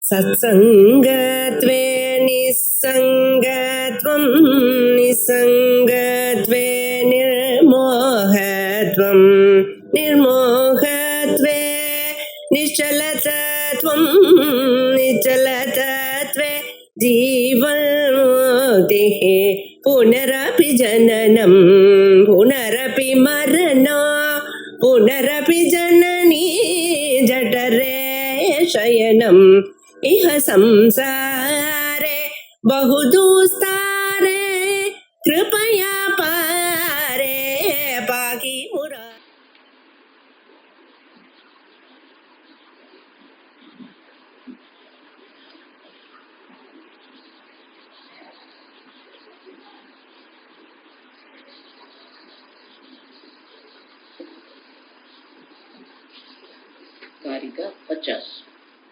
सत्संगत्वे निस्संगत्वं निस्संगत्वे निर्मोहत्वं निर्मोहत्वे निश्चलतत्वं निश्चलतत्वे जीवन्मुक्तिः पुनरपि जननं पुनरपि मरणं पुनरपि जननी जठरे शयनम् इह संसारे बहुदुस्तारे कृपया पारे पाहि मुरा। कारिका 50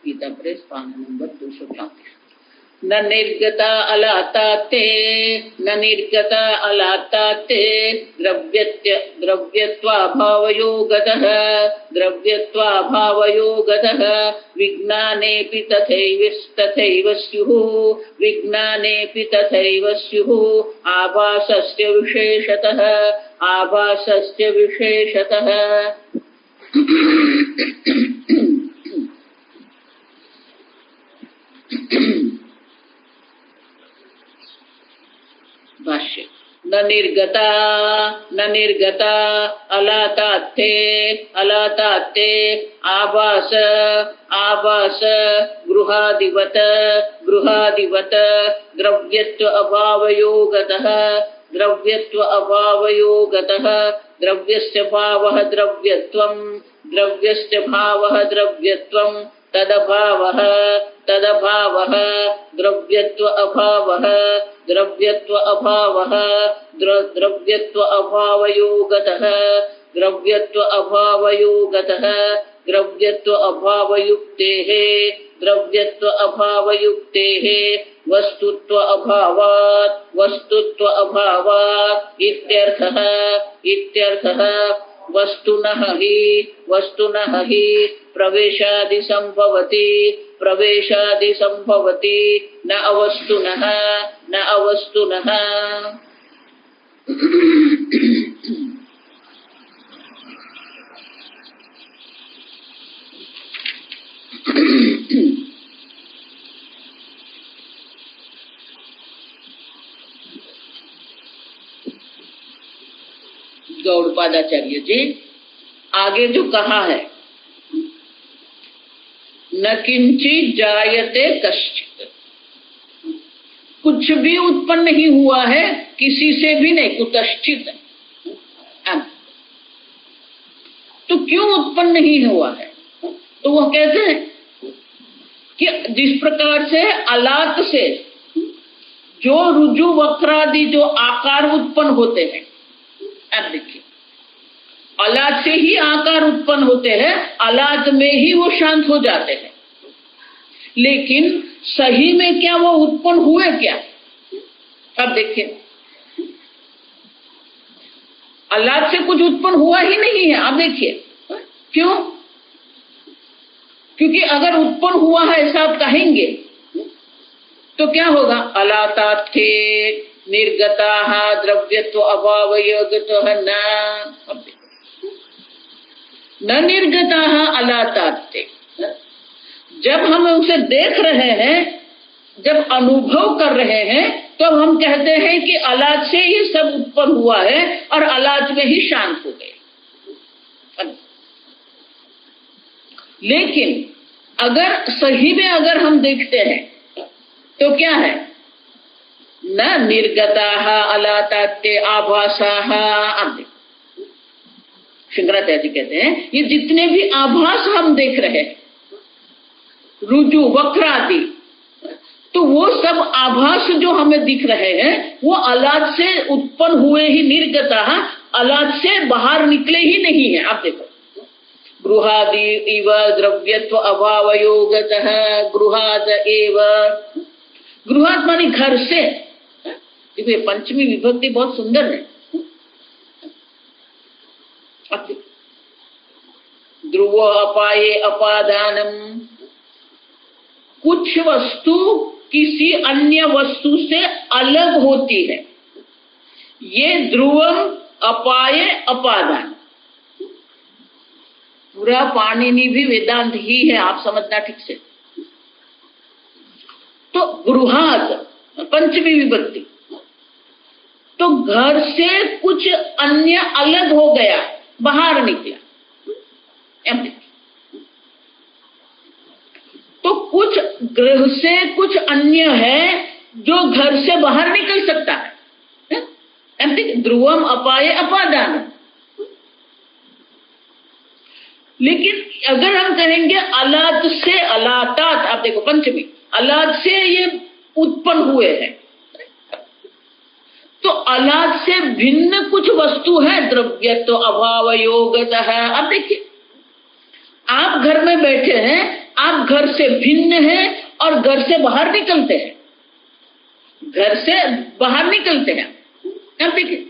गीता प्रेस पाना नंबर 234। न निर्गता अलाताते न निर्गता अलाताते द्रव्यत्वाभावयोगतः द्रव्यत्वाभावयोगतः विज्ञानेऽपि तथैव स्युः विज्ञानेऽपि तथैव स्युः आभासस्य विशेषतः भाष्य। न निर्गता अलातात्ते आभास गृहादिवत द्रव्यत्व अभावयोगतः द्रव्यस्य भावः द्रव्यत्वं तदभावः द्रव्यत्व अभावः द्रव्यत्व अभावयोगतः द्रव्यत्व अभावयुक्तेः वस्तुत्व अभावात् इत्यर्थः वस्तुनः हि प्रवेशादि संभवति न अवस्तुनः गौड़पादाचार्य जी आगे जो कहा है, न किंचित जायते कश्चित, कुछ भी उत्पन्न नहीं हुआ है, किसी से भी नहीं, कुतश्चित। तो क्यों उत्पन्न नहीं हुआ है? तो वह कहते हैं कि जिस प्रकार से अलात से जो रुजु वक्रादि जो आकार उत्पन्न होते हैं, अब देखिए अलात से ही आकार उत्पन्न होते हैं, अलात में ही वो शांत हो जाते हैं, लेकिन सही में क्या वो उत्पन्न हुए क्या? अब देखिए अलात से कुछ उत्पन्न हुआ ही नहीं है। अब देखिए क्यों? क्योंकि अगर उत्पन्न हुआ है ऐसा आप कहेंगे तो क्या होगा? अलातात्थे निर्गताः द्रव्यत्व अभावयोगतः न निर्गताः अलातात्थे। जब हम उसे देख रहे हैं, जब अनुभव कर रहे हैं, तो हम कहते हैं कि अलात से ही सब उत्पन्न हुआ है और अलात में ही शांत हो गए। लेकिन अगर सही में अगर हम देखते हैं तो क्या है? न निर्गताः अलातात्ते आभासाः। अब शंकराचार्य जी कहते हैं ये जितने भी आभास हम देख रहे हैं, रुजु वक्रादि, तो वो सब आभास जो हमें दिख रहे हैं वो अलाद से उत्पन्न हुए ही, निर्गताः अलाद से बाहर निकले ही नहीं है। आप देखो गृहादि इव द्रव्यत्व अभावयोगतः गृहाद एव। गृहाद मानी घर से। देखिए पंचमी विभक्ति बहुत सुंदर है। ध्रुव अपाये अपादानम, कुछ वस्तु किसी अन्य वस्तु से अलग होती है। ये ध्रुवम अपाय अपादान, पूरा पाणिनि भी वेदांत ही है, आप समझना ठीक से। तो गृहात पंचमी विभक्ति, तो घर से कुछ अन्य अलग हो गया, बाहर निकला। तो कुछ गृह से कुछ अन्य है जो घर से बाहर निकल सकता है। ध्रुवम अपाय अपादान। लेकिन अगर हम कहेंगे अलाद से अलातात, आप देखो पंचमी, अलाद से ये उत्पन्न हुए हैं, तो अलाद से भिन्न कुछ वस्तु है, द्रव्य तो अभाव योगतः है। अब देखिए, आप घर में बैठे हैं, आप घर से भिन्न हैं और घर से बाहर निकलते हैं, घर से बाहर निकलते हैं। अब देखिए,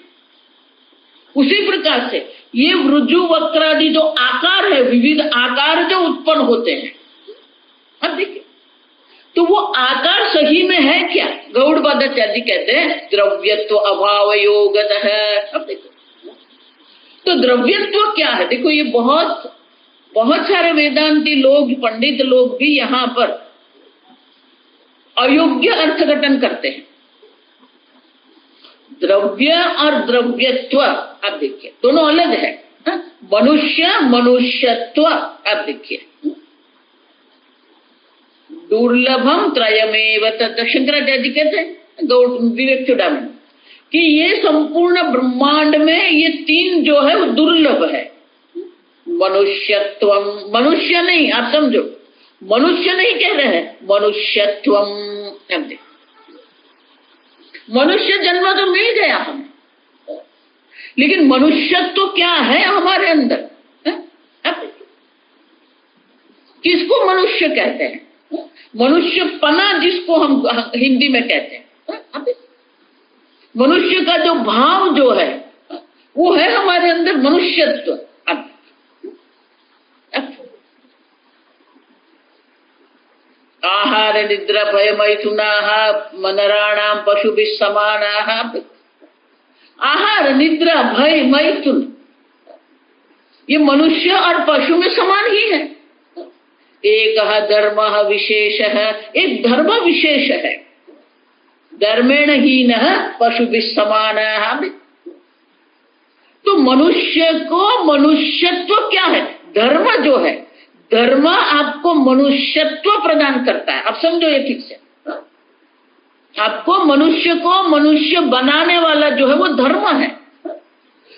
उसी प्रकार से ये वृजु वक्रादि जो आकार है, विविध आकार जो उत्पन्न होते हैं, अब देखिए, तो वो आकार सही में है क्या? गौड़पादाचार्य कहते हैं द्रव्यत्व अभाव योगतः है। अब देखो, तो द्रव्यत्व क्या है? देखो, ये बहुत सारे वेदांती लोग, पंडित लोग भी यहाँ पर अयोग्य अर्थघटन करते हैं। द्रव्य और द्रव्यत्व, अब देखिए, दोनों अलग है। मनुष्य मनुष्यत्व, अब देखिए, दुर्लभम त्रयमेव तत्, शंकराचार्य कहते हैं विवेक चूड़ामणि कि ये संपूर्ण ब्रह्मांड में ये तीन जो है वो दुर्लभ है। मनुष्यत्वम, मनुष्य नहीं, आप समझो, मनुष्य नहीं कह रहे हैं, मनुष्यत्वम। मनुष्य जन्म तो मिल गया हमें, लेकिन मनुष्यत्व क्या है हमारे अंदर? किसको मनुष्य कहते हैं? मनुष्यपना जिसको हम हिंदी में कहते हैं। मनुष्य का जो भाव जो है वो है हमारे अंदर मनुष्यत्व। आहार निद्रा भय मैथुनाः मनराणाम पशुभिः समानाः। आहार निद्रा भय मैथुन, ये मनुष्य और पशु में समान ही है। एक धर्म विशेष है, एक धर्म विशेष है। धर्मेण हीन पशुभिः समानाः। तो मनुष्य को मनुष्यत्व क्या है? धर्म जो है, धर्म आपको मनुष्यत्व प्रदान करता है। अब समझो ये ठीक से, आपको मनुष्य को मनुष्य बनाने वाला जो है वो धर्म है।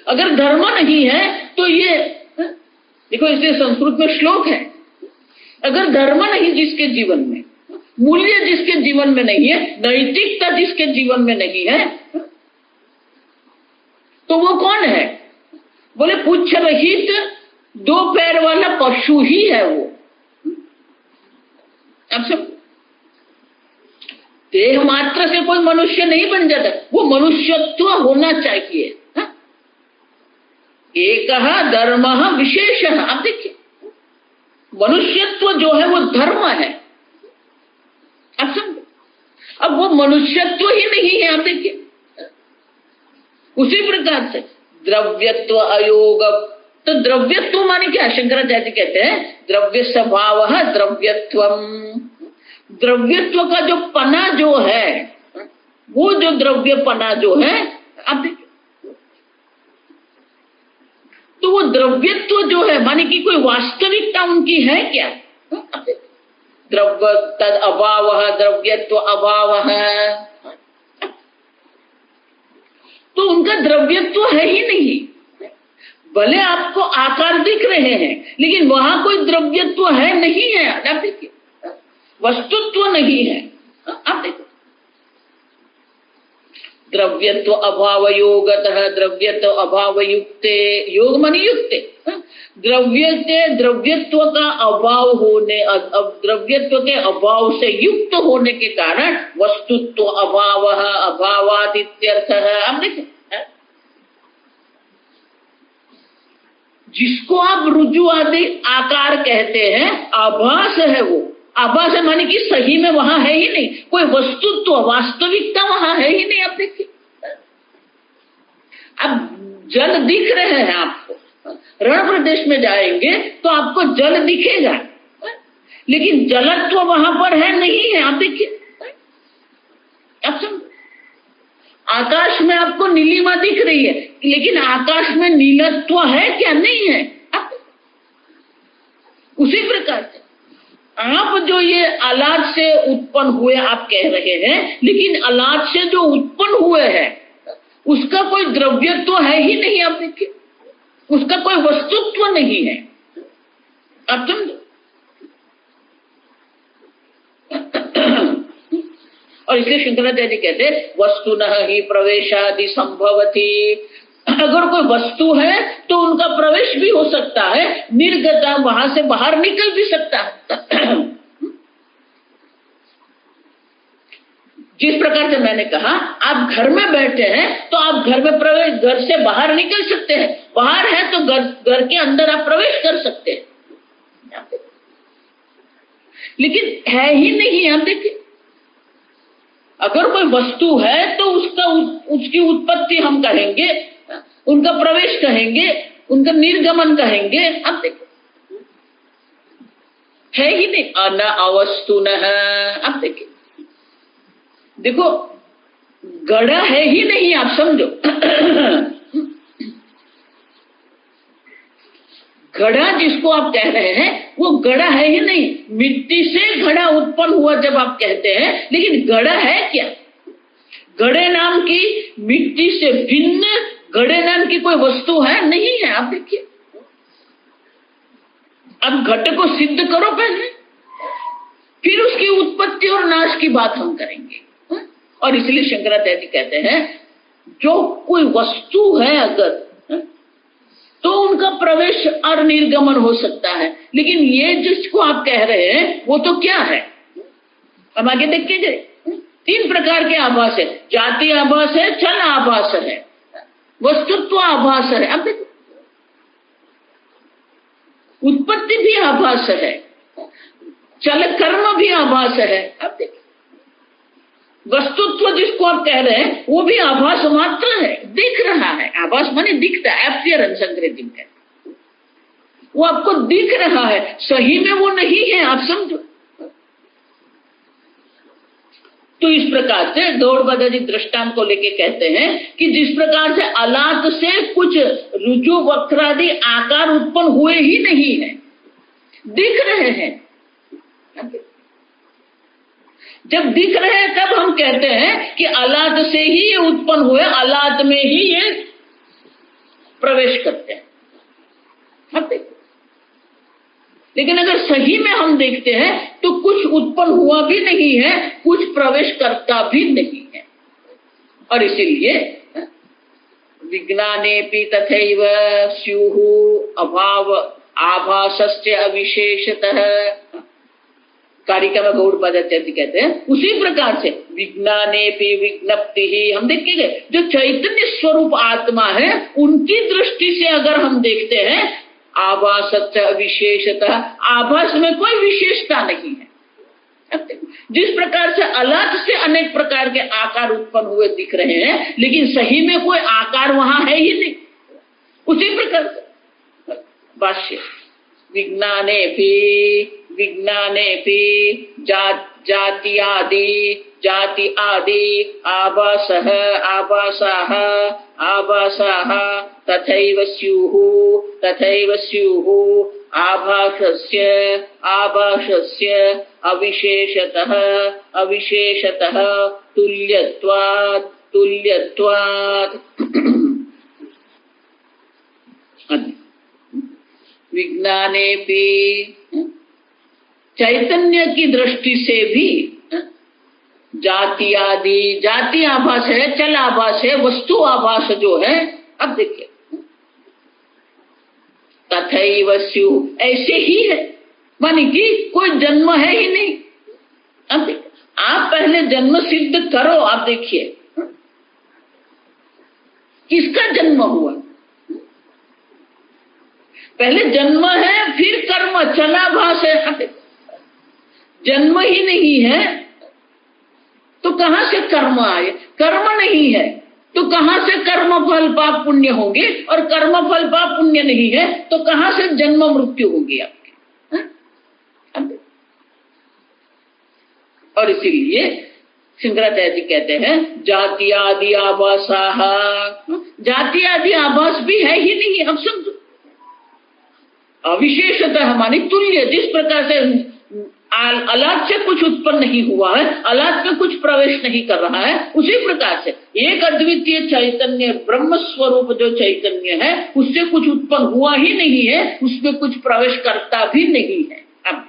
अगर धर्म नहीं है तो ये देखो, इसलिए संस्कृत में श्लोक है, अगर धर्म नहीं जिसके जीवन में, मूल्य जिसके जीवन में नहीं है, नैतिकता जिसके जीवन में नहीं है, तो वो कौन है? बोले पुच्छ रहित दो पैर वाला पशु ही है वो। अब सब देह मात्र से कोई मनुष्य नहीं बन जाता, वो मनुष्यत्व होना चाहिए। एक धर्म विशेष। आप देखिए, मनुष्यत्व जो है वो धर्म है। अब समझो, अब वो मनुष्यत्व ही नहीं है। आप देखिए, उसी प्रकार से द्रव्यत्व अयोग, तो द्रव्यत्व माने क्या? शंकराचार्य कहते हैं द्रव्य स्वभाव द्रव्यत्वम। द्रव्यत्व का जो पना जो है, वो जो द्रव्य पना जो है, आप देखिए, तो वो द्रव्यत्व जो है माने कि कोई वास्तविकता उनकी है क्या? द्रव्य तद अभाव, द्रव्यत्व अभाव है, तो उनका द्रव्यत्व है ही नहीं। भले आपको आकार दिख रहे हैं, लेकिन वहां कोई द्रव्यत्व है नहीं है। आप देखिए, वस्तुत्व नहीं है। आप देखो, द्रव्यत्व अभाव योगतः, द्रव्यत्व अभाव युक्ते, योग माने युक्ते, द्रव्यत्व का अभाव होने, द्रव्यत्व के अभाव से युक्त होने के कारण वस्तुत्व अभाव, अभावात् इत्यर्थः। आप देखिए, जिसको आप रुजु आदि आकार कहते हैं, आभास है वो। आभास है माने कि सही में वहां है ही नहीं, कोई वस्तुत्व वास्तविकता वहां है ही नहीं। आप देखिए, अब जल दिख रहे हैं आपको, रण प्रदेश में जाएंगे तो आपको जल दिखेगा, लेकिन जलत्व वहां पर है नहीं है। आप देखिए, आप समझ, आकाश में आपको नीलिमा दिख रही है, लेकिन आकाश में नीलत्व है क्या? नहीं है। उसी प्रकार से आप जो ये आलाद से उत्पन्न हुए आप कह रहे हैं, लेकिन आलाद से जो उत्पन्न हुए हैं उसका कोई द्रव्यत्व है ही नहीं। आप देखिए, उसका कोई वस्तुत्व नहीं है। आप समझो, और इसलिए शंकराचार्य कहते हैं वस्तुनः ही प्रवेशादि संभवति। अगर कोई वस्तु है तो उनका प्रवेश भी हो सकता है, निर्गता वहां से बाहर निकल भी सकता है। जिस प्रकार से मैंने कहा, आप घर में बैठे हैं तो आप घर में प्रवेश, घर से बाहर निकल सकते हैं, बाहर है तो घर के अंदर आप प्रवेश कर सकते हैं, लेकिन है ही नहीं। आप देखिए, अगर कोई वस्तु है तो उसकी उत्पत्ति हम कहेंगे, उनका प्रवेश कहेंगे, उनका निर्गमन कहेंगे। अब देखिए, है ही नहीं। अन अवस्तुनः। अब देखिए, देखो गड़ा है ही नहीं। आप समझो, घड़ा जिसको आप कह रहे हैं वो गड़ा है ही नहीं। मिट्टी से घड़ा उत्पन्न हुआ जब आप कहते हैं, लेकिन गड़ा है क्या? गड़े नाम की मिट्टी से भिन्न गड़े नाम की कोई वस्तु है? नहीं है। आप देखिए, अब घट को सिद्ध करो पहले, फिर उसकी उत्पत्ति और नाश की बात हम करेंगे। और इसलिए शंकराचार्य कहते हैं जो कोई वस्तु है अगर, तो उनका प्रवेश और निर्गमन हो सकता है, लेकिन ये जिसको आप कह रहे हैं वो तो क्या है? हम आगे देखिए, 3 प्रकार के आभास है। जाति आभास है, चल आभास है, वस्तुत्व आभास है। अब देखो, उत्पत्ति भी आभास है, चल कर्म भी आभास है। अब देखिए, वस्तुत्व जिसको आप कह रहे हैं वो भी आभास मात्र है, दिख रहा है। आभास माने दिखता है, एपियरेंस अंग्रेजी में, वो आपको दिख रहा है, सही में वो नहीं है। आप समझो, तो इस प्रकार से गौड़ बदाजी दृष्टांत को लेके कहते हैं कि जिस प्रकार से अलात से कुछ रुजु वक्रादि आकार उत्पन्न हुए ही नहीं है, दिख रहे हैं। जब दिख रहे हैं तब हम कहते हैं कि अलाद से ही ये उत्पन्न हुए, अलाद में ही ये प्रवेश करते हैं। लेकिन अगर सही में हम देखते हैं तो कुछ उत्पन्न हुआ भी नहीं है, कुछ प्रवेश करता भी नहीं है। और इसीलिए विज्ञानेपि तथैव स्युः अभाव आभासस्य अविशेषतः। कारिका में गौड़ पदाचार्य कहते हैं उसी प्रकार से विज्ञानेपि विज्ञप्ति ही, हम देखेंगे जो चैतन्य स्वरूप आत्मा है उनकी दृष्टि से अगर हम देखते हैं, आभासस्य विशेषतः, आभास में कोई विशेषता नहीं है। जिस प्रकार से अलग से अनेक प्रकार के आकार उत्पन्न हुए दिख रहे हैं, लेकिन सही में कोई आकार वहां है ही नहीं। उसी प्रकार से भाष्य विज्ञानेपि जाति आदि आभासः तथैव स्युः आभासस्य अविशेषतः तुल्यत्वात् विज्ञानेपि, चैतन्य की दृष्टि से भी जाति आभास है, चल आभास है, वस्तु आभास जो है। अब देखिए तथैव स्युः, ऐसे ही है, मानी कि कोई जन्म है ही नहीं। अब देखिए, आप पहले जन्म सिद्ध करो। आप देखिए किसका जन्म हुआ? पहले जन्म है, फिर कर्म, चलाभास है। जन्म ही नहीं है तो कहां से कर्म आए? कर्म नहीं है तो कहां से कर्म फल पाप पुण्य होंगे? और कर्म फल पाप पुण्य नहीं है तो कहां से जन्म मृत्यु होगी आपकी? और इसीलिए शंकराचार्य जी कहते हैं जाति आदि आभासाः, जाति आदि आभास भी है ही नहीं। अब समझो, अविशेषतः मानी तुल्य, जिस प्रकार से अलाद से कुछ उत्पन्न नहीं हुआ है, अलाद में कुछ प्रवेश नहीं कर रहा है, उसी प्रकार से एक अद्वितीय चैतन्य ब्रह्म स्वरूप जो चैतन्य है उससे कुछ उत्पन्न हुआ ही नहीं है, उसमें कुछ प्रवेश करता भी नहीं है। अब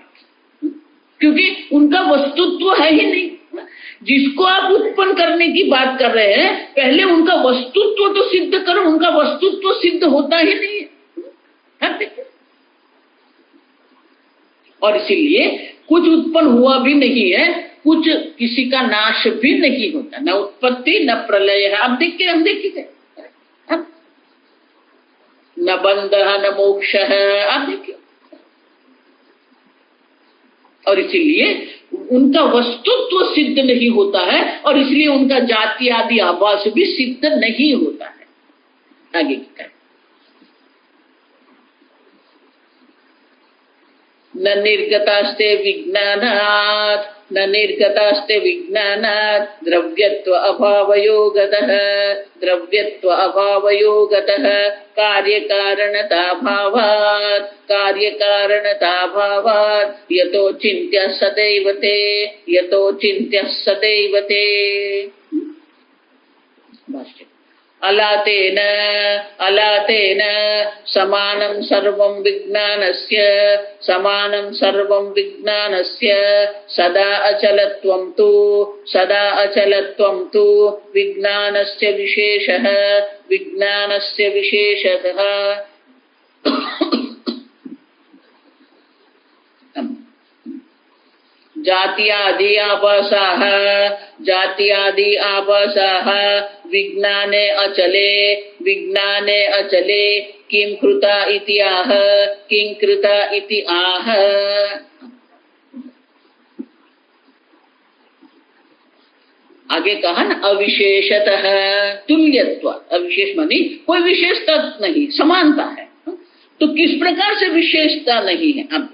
क्योंकि उनका वस्तुत्व है ही नहीं। जिसको आप उत्पन्न करने की बात कर रहे हैं, पहले उनका वस्तुत्व तो सिद्ध करो। उनका वस्तुत्व सिद्ध होता ही नहीं है। और इसीलिए कुछ उत्पन्न हुआ भी नहीं है, कुछ किसी का नाश भी नहीं होता, न उत्पत्ति न प्रलय है। अब देखिए, हम देखिए न बंध न मोक्ष है। आप देखिए, और इसीलिए उनका वस्तुत्व सिद्ध नहीं होता है और इसलिए उनका जाति आदि आभास भी सिद्ध नहीं होता है। आगे की करें, न निर्गतास्ते विज्ञानात्, न निर्गतास्ते विज्ञानात् द्रव्यत्व अभावयोगतः, द्रव्यत्व अभावयोगतः कार्यकारणताभावात्, कार्यकारणताभावात् यतो चिन्त्य सदैव ते, यतो चिन्त्य सदैव ते। अलातेन अलातेन समानं सर्वं विज्ञानस्य, समानं सर्वं विज्ञानस्य सदा अचलत्वं तु, सदा अचलत्वं तु विज्ञानस्य विशेषः, विज्ञानस्य विशेषतः। जात्यादि आभासाः, जात्यादि आभासाः विज्ञाने अचले, विज्ञाने अचले किं कृता इति आह, किं कृता इति आह। आगे कहा ना अविशेषतः तुल्यत्व, अविशेष मानी कोई विशेषता नहीं, समानता है। तो किस प्रकार से विशेषता नहीं है? अब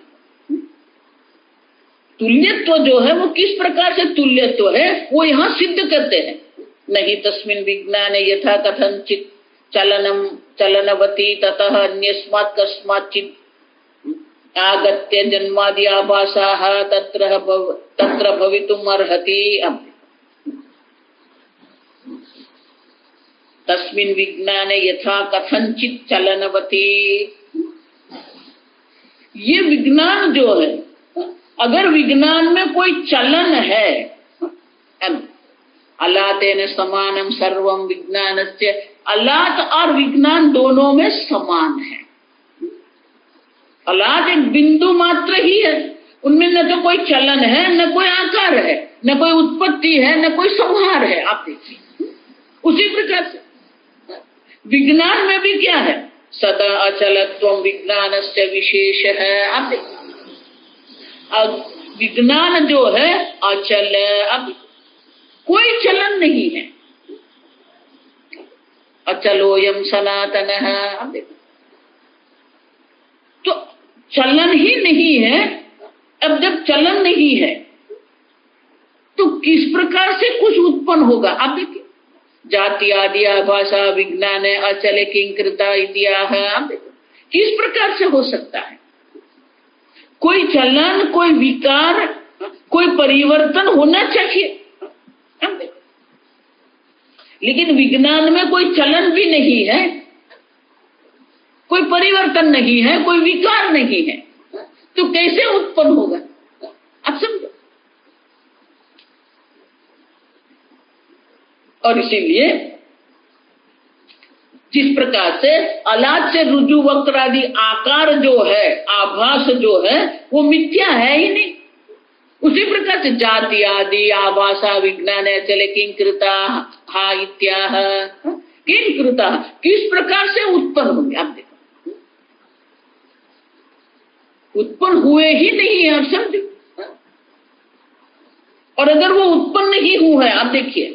तुल्यत्व जो है वो किस प्रकार से तुल्यत्व है वो यहाँ सिद्ध करते हैं। नहीं तस्मिन् विज्ञाने यथा कथंचित् चलनम चलनवती ततः अन्यस्मात् कस्माच्चित् आगत्य जन्मादि आभासाः तत्र भवितुम् अर्हति। तस्मिन् विज्ञाने यथा कथंचित् चलनवती, ये विज्ञान जो है, अगर विज्ञान में कोई चलन है, अलातेन समानम सर्वम विज्ञानस्य, अलात और विज्ञान दोनों में समान है। अलात एक बिंदु मात्र ही है, उनमें न तो कोई चलन है, न कोई आकार है, न कोई उत्पत्ति है, न कोई संहार है। आप देखिए, उसी प्रकार से विज्ञान में भी क्या है? सदा अचलत्वं विज्ञानस्य विशेष है। आप देखिए, अब विज्ञान जो है अचल, अब कोई चलन नहीं है। अचलोयम सनातनः। अब देखो, तो चलन ही नहीं है। अब जब चलन नहीं है तो किस प्रकार से कुछ उत्पन्न होगा? आप देखिए, जाति आदि आभासा विज्ञाने अचले किंकृता इत्याह। आप देखो, किस प्रकार से हो सकता है? कोई चलन, कोई विकार, कोई परिवर्तन होना चाहिए। लेकिन विज्ञान में कोई चलन भी नहीं है, कोई परिवर्तन नहीं है, कोई विकार नहीं है, तो कैसे उत्पन्न होगा? आप समझो। और इसीलिए जिस प्रकार से अलाद से रुजु वक्र आदि आकार जो है, आभास जो है, वो मिथ्या है ही नहीं, उसी प्रकार से जाति आदि आभासा विज्ञान चले किंकृता हा इत्याह। किंकृता किस प्रकार से उत्पन्न होंगे? आप देखो, उत्पन्न हुए ही नहीं है। आप समझो, और अगर वो उत्पन्न ही हुआ है, आप देखिए,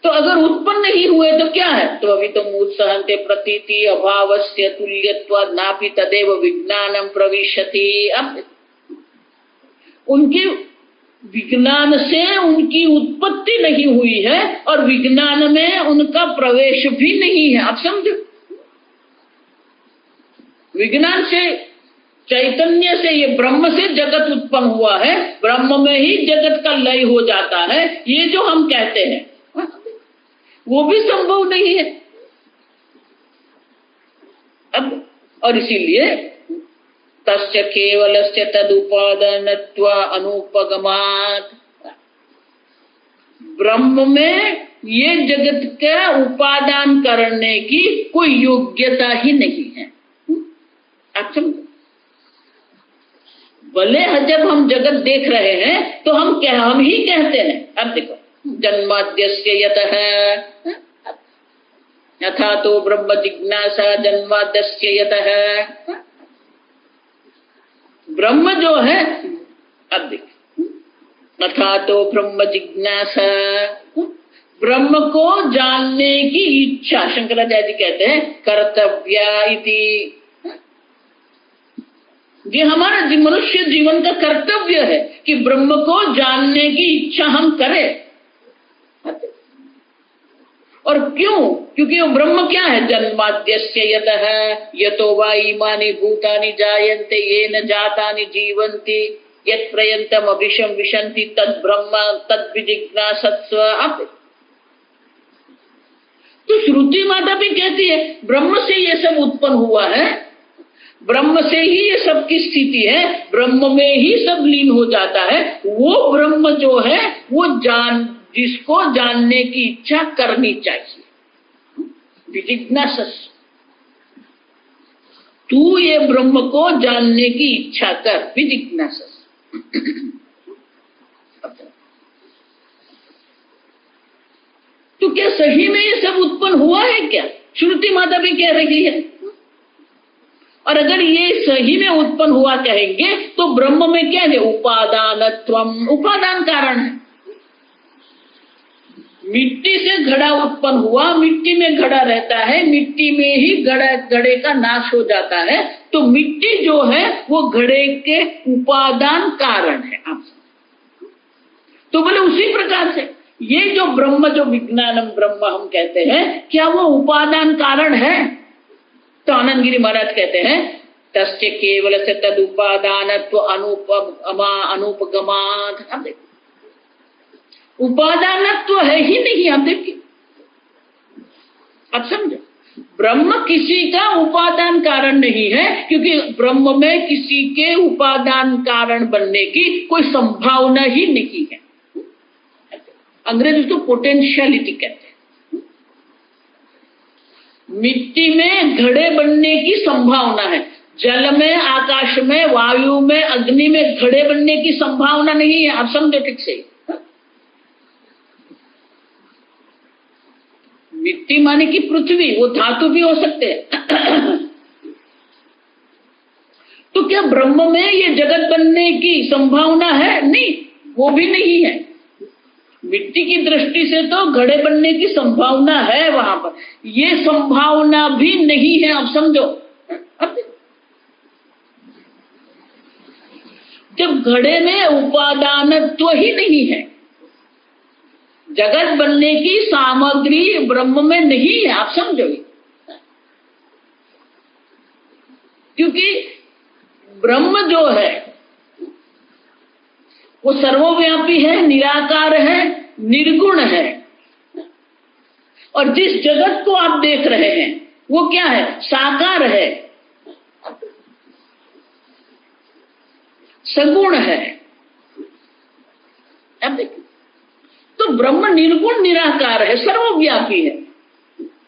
तो अगर उत्पन्न ही हुए तो क्या है? तो अभी तो मुत्सहन्ते प्रतीति अभावस्य तुल्यत्वात् नापि तदेव विज्ञानम प्रविशति। अब उनके विज्ञान से उनकी उत्पत्ति नहीं हुई है और विज्ञान में उनका प्रवेश भी नहीं है। आप समझो, विज्ञान से, चैतन्य से, ये ब्रह्म से जगत उत्पन्न हुआ है, ब्रह्म में ही जगत का लय हो जाता है, ये जो हम कहते हैं वो भी संभव नहीं है। अब और इसीलिए तस्य केवलस्य तदुपादानत्व अनुपगमात्, ब्रह्म में ये जगत का उपादान करने की कोई योग्यता ही नहीं है। आप समझो, भले जब हम जगत देख रहे हैं तो हम ही कहते हैं, अब देखो, जन्माद्यस्य यतः यथा तो ब्रह्म जिज्ञासा जन्माद्यस्य यतः, ब्रह्म जो है, अब देखो, अथा तो ब्रह्म जिज्ञासा, ब्रह्म को जानने की इच्छा, शंकराचार्य जी कहते हैं कर्तव्या इति, ये हमारा मनुष्य जीवन का कर्तव्य है कि ब्रह्म को जानने की इच्छा हम करें। और क्यों? क्योंकि वो ब्रह्म क्या है? जन्माद्यस्य यतः यतो वा इमानि भूतानि जायन्ते येन जातानि जीवन्ति यत्पर्यन्तम् अभिशं विशन्ति तद् ब्रह्म तद्विजिज्ञासस्व। तो श्रुति माता भी कहती है ब्रह्म से ये सब उत्पन्न हुआ है, ब्रह्म से ही ये सब की स्थिति है, ब्रह्म में ही सब लीन हो जाता है। वो ब्रह्म जो है वो जिसको जानने की इच्छा करनी चाहिए, विजिज्ञासस, तू ये ब्रह्म को जानने की इच्छा कर, विजिज्ञासस। तो क्या सही में ये सब उत्पन्न हुआ है क्या? श्रुति माता भी कह रही है। और अगर ये सही में उत्पन्न हुआ कहेंगे तो ब्रह्म में क्या है? उपादानत्वम, उपादान कारण है। मिट्टी से घड़ा उत्पन्न हुआ, मिट्टी में घड़ा रहता है, मिट्टी में ही घड़े का नाश हो जाता है, तो मिट्टी जो है वो घड़े के उपादान कारण है। आप तो बोले उसी प्रकार से ये जो ब्रह्म, जो विज्ञानम ब्रह्म हम कहते हैं, क्या वो उपादान कारण है? तो आनंद गिरी महाराज कहते हैं तस्य केवल से तद उपादानत्व अनुपगमात्। अब देखो, उपादानत्व है ही नहीं। आप देखिए, अब समझो, ब्रह्म किसी का उपादान कारण नहीं है, क्योंकि ब्रह्म में किसी के उपादान कारण बनने की कोई संभावना ही नहीं है। अंग्रेजी उसको पोटेंशियलिटी कहते हैं। मिट्टी में घड़े बनने की संभावना है, जल में, आकाश में, वायु में, अग्नि में घड़े बनने की संभावना नहीं है। आप समझो ठीक से। मिट्टी माने की पृथ्वी, वो धातु भी हो सकते हैं। तो क्या ब्रह्म में ये जगत बनने की संभावना है? नहीं, वो भी नहीं है। मिट्टी की दृष्टि से तो घड़े बनने की संभावना है वहां पर, ये संभावना भी नहीं है। आप समझो, जब घड़े में उपादानत्व ही नहीं है, जगत बनने की सामग्री ब्रह्म में नहीं है। आप समझो, क्योंकि ब्रह्म जो है वो सर्वव्यापी है, निराकार है, निर्गुण है। और जिस जगत को आप देख रहे हैं वो क्या है? साकार है, सगुण है। अब देखिए, तो ब्रह्म निर्गुण निराकार है, सर्वव्यापी है,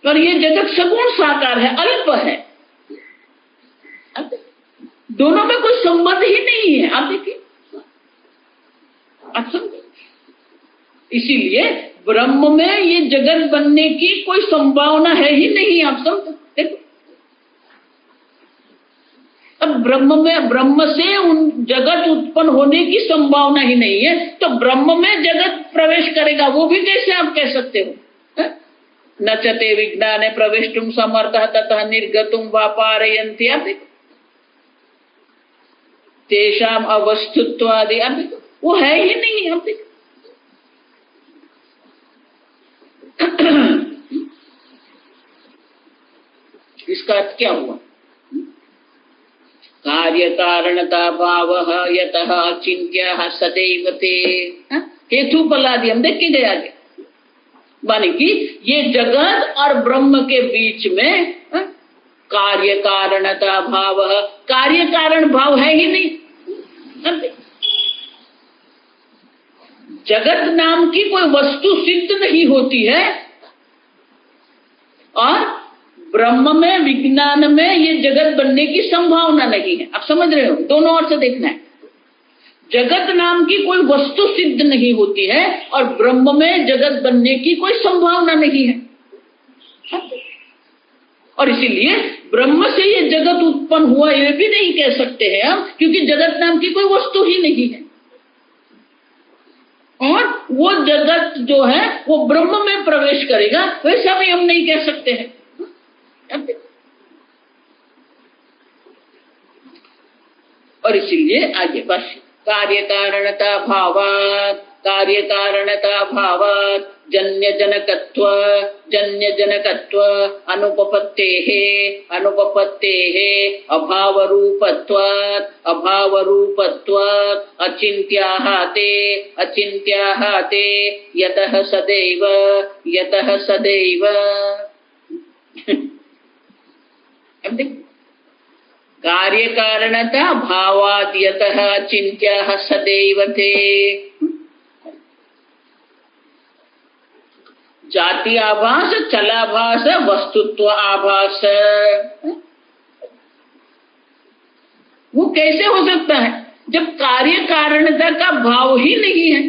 और ये जगत सगुण साकार है, अल्प है। अब दोनों में कोई संबंध ही नहीं है। आप देखिए, आप समझे, इसीलिए ब्रह्म में ये जगत बनने की कोई संभावना है ही नहीं। आप समझो, देखो, अब ब्रह्म से उन जगत उत्पन्न होने की संभावना ही नहीं है, तो ब्रह्म में जगत प्रवेश करेगा वो भी कैसे आप कह सकते हो? नचते विज्ञाने प्रवेष्टुम समर्थः ततः निर्गतुम वापारयन्ति, आप देखो तेषाम अवस्थित्व आदि, आप देखो वो है ही नहीं। आप देखो इसका अर्थ क्या हुआ? कार्य कारणता भाव यतः अचिन्त्य सदैव ते, हेतु पलादि हम देख के गए आगे, माने कि ये जगत और ब्रह्म के बीच में कार्य कारणता भाव, कार्य कारण भाव है ही नहीं। जगत नाम की कोई वस्तु सिद्ध नहीं होती है, और ब्रह्म में विज्ञान में ये जगत बनने की संभावना नहीं है। आप समझ रहे हो, दोनों ओर से देखना है। जगत नाम की कोई वस्तु सिद्ध नहीं होती है और ब्रह्म में जगत बनने की कोई संभावना नहीं है, और इसीलिए ब्रह्म से ये जगत उत्पन्न हुआ ये भी नहीं कह सकते हैं हम, क्योंकि जगत नाम की कोई वस्तु ही नहीं है, और वो जगत जो है वो ब्रह्म में प्रवेश करेगा वैसा भी हम नहीं कह सकते हैं। और इसीलिए आगे बस कार्य कारणता भावात्, कार्य कारणता भावात् जन्य जनकत्व, जन्य जनकत्व अनुपपत्तेः, अनुपपत्तेः अभाव रूपत्वात्, अभाव रूपत्वात् अचिन्त्याः ते, अचिन्त्याः ते यतः सदैव, यतः सदैव। अब देख, कार्य कारणता भावात् यतः अचिन्त्याः सदैव ते, जाति आभास, चलाभास, वस्तुत्व आभास, वो कैसे हो सकता है जब कार्य कारणता का भाव ही नहीं है?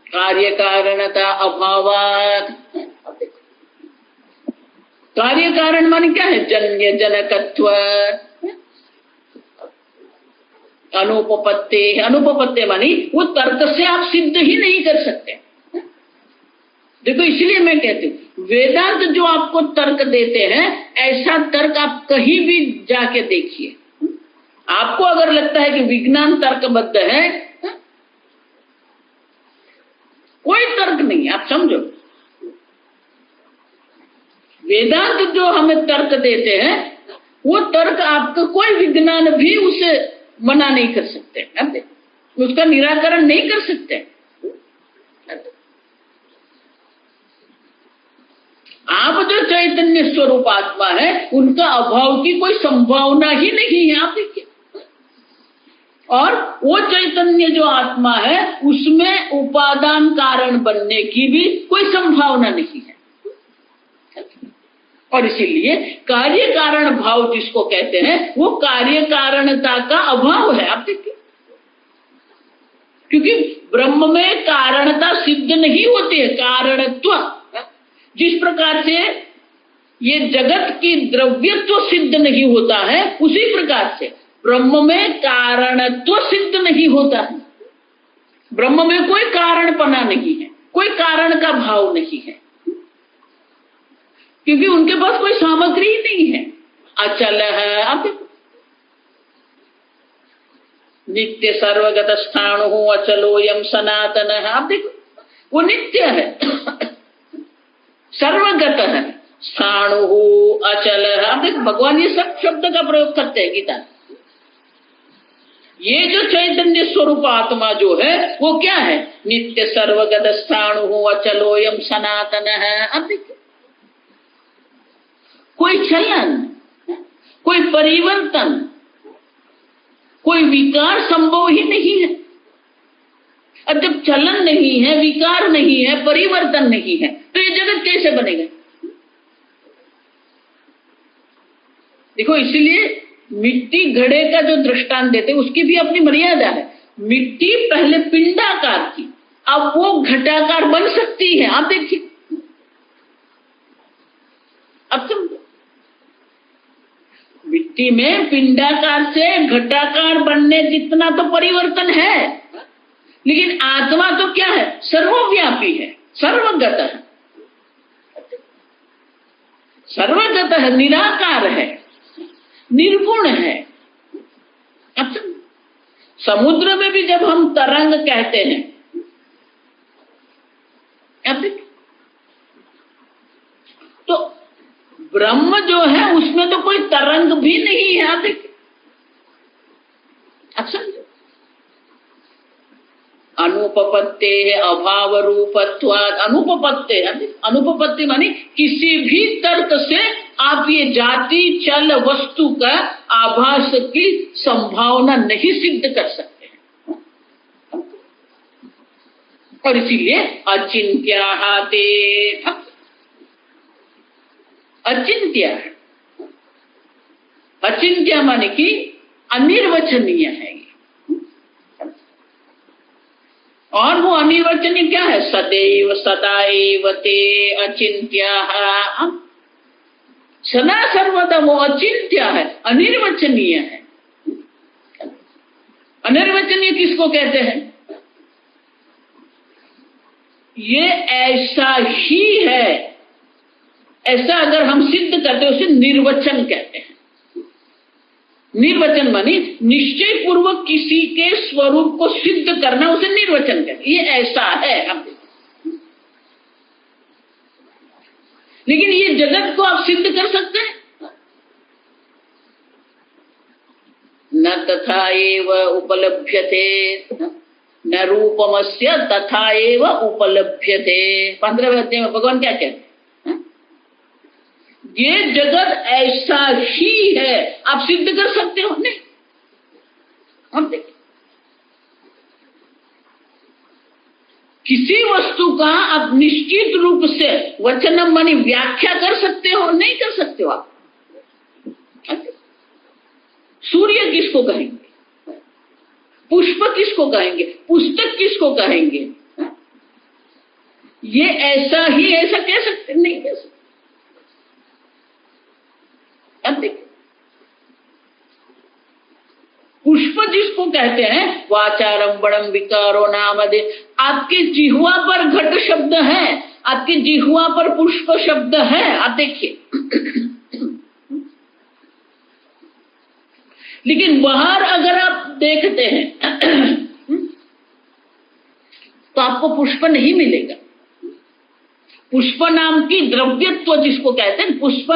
कार्य कारणता अभावात्, कार्य कारण मान क्या है? जन्य जनकत्व, अनुपपत्ति, अनुपपत्ति मानी वो तर्क से आप सिद्ध ही नहीं कर सकते। देखो इसलिए मैं कहती हूँ वेदांत जो आपको तर्क देते हैं ऐसा तर्क आप कहीं भी जाके देखिए। आपको अगर लगता है कि विज्ञान तर्कबद्ध है, कोई तर्क नहीं, आप समझो वेदांत जो हमें तर्क देते हैं वो तर्क आपका कोई विज्ञान भी उसे मना नहीं कर सकते, उसका निराकरण नहीं कर सकते। आप जो चैतन्य स्वरूप आत्मा है उनका अभाव की कोई संभावना ही नहीं है, आप देखिए। और वो चैतन्य जो आत्मा है उसमें उपादान कारण बनने की भी कोई संभावना नहीं है, और इसीलिए कार्य कारण भाव जिसको कहते हैं वो कार्य कारणता का अभाव है, आप देखिए। क्योंकि ब्रह्म में कारणता सिद्ध नहीं होती है, कारणत्व जिस प्रकार से ये जगत की द्रव्यत्व सिद्ध नहीं होता है उसी प्रकार से ब्रह्म में कारणत्व सिद्ध नहीं होता है। ब्रह्म में कोई कारणपना नहीं है, कोई कारण का भाव नहीं है, क्योंकि उनके पास कोई सामग्री ही नहीं है। अचल है, आप देखो नित्य सर्वगत स्थाणु अचलोयम सनातन है, आप देखो वो नित्य है, सर्वगत है, स्थाणु अचल है। आप देखो भगवान ये सब शब्द का प्रयोग करते हैं गीता। ये जो चैतन्य स्वरूप आत्मा जो है वो क्या है? नित्य सर्वगत स्थाणु अचलोयम सनातन है। आप देखिए कोई चलन, कोई परिवर्तन, कोई विकार संभव ही नहीं है। अब जब चलन नहीं है, विकार नहीं है, परिवर्तन नहीं है, तो ये जगत कैसे बनेगा? देखो इसीलिए मिट्टी घड़े का जो दृष्टांत देते उसकी भी अपनी मर्यादा है। मिट्टी पहले पिंडाकार थी, अब वो घटाकार बन सकती है, आप देखिए। अब समझो मिट्टी में पिंडाकार से घटाकार बनने जितना तो परिवर्तन है, लेकिन आत्मा तो क्या है? सर्वव्यापी है, सर्वगत है, सर्वगत है, निराकार है, निर्गुण है। अच्छा, समुद्र में भी जब हम तरंग कहते हैं, तो ब्रह्म जो है उसमें तो कोई तरंग भी नहीं है। अच्छा, अनुपपत्ते अभाव रूपत्वाद, अनुपपत्ते, अनुपपत्ति मानी किसी भी तर्क से आप ये जाति चल वस्तु का आभास की संभावना नहीं सिद्ध कर सकते। और इसीलिए अचिंत्याहाते, अचिंत्य, अचिंत्य माने कि अनिर्वचनीय है। और वो अनिर्वचनीय क्या है? सदैव सदाएव ते अचिंत्याः, सदा सर्वदा वो अचिंत्य है, अनिर्वचनीय है। अनिर्वचनीय किसको कहते हैं? ये ऐसा ही है, ऐसा अगर हम सिद्ध करते हैं उसे निर्वचन कहते हैं। निर्वचन मानी निश्चय पूर्वक किसी के स्वरूप को सिद्ध करना, उसे निर्वचन कहते हैं। ये ऐसा है हम, लेकिन ये जगत को आप सिद्ध कर सकते हैं? न तथा एव उपलभ्यते, न रूपमस्य तथा एव उपलभ्यते। 15वें अध्याय में भगवान क्या कहते हैं? ये जगत ऐसा ही है, आप सिद्ध कर सकते हो? नहीं। हम देखिए, किसी वस्तु का आप निश्चित रूप से वचनम मानी व्याख्या कर सकते हो? नहीं कर सकते हो आप। सूर्य किसको कहेंगे? पुष्प किसको कहेंगे? पुस्तक किसको कहेंगे? ये ऐसा ही, ऐसा कह सकते? नहीं कह सकते। अब देखिए, पुष्प जिसको कहते हैं, वाचारम बड़म विकारो नामदे, आपके जिह्वा पर घट शब्द है, आपके जिह्वा पर पुष्प शब्द है। आप देखिए, लेकिन बाहर अगर आप देखते हैं तो आपको पुष्प नहीं मिलेगा। पुष्प नाम की द्रव्यत्व जिसको कहते हैं, पुष्प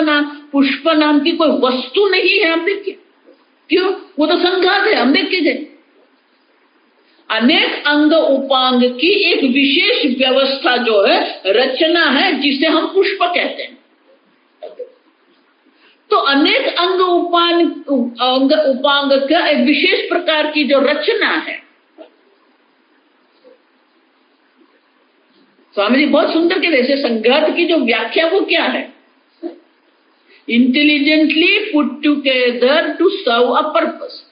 नाम की कोई वस्तु नहीं है। आप देखिए, क्यों? वो तो संघात है। हम देख के अनेक अंग उपांग की एक विशेष व्यवस्था जो है, रचना है, जिसे हम पुष्प कहते हैं। तो अनेक अंग उपांग का एक विशेष प्रकार की जो रचना है, स्वामी जी बहुत सुंदर के वैसे संघात की जो व्याख्या वो क्या है? Intelligently put together to serve a purpose,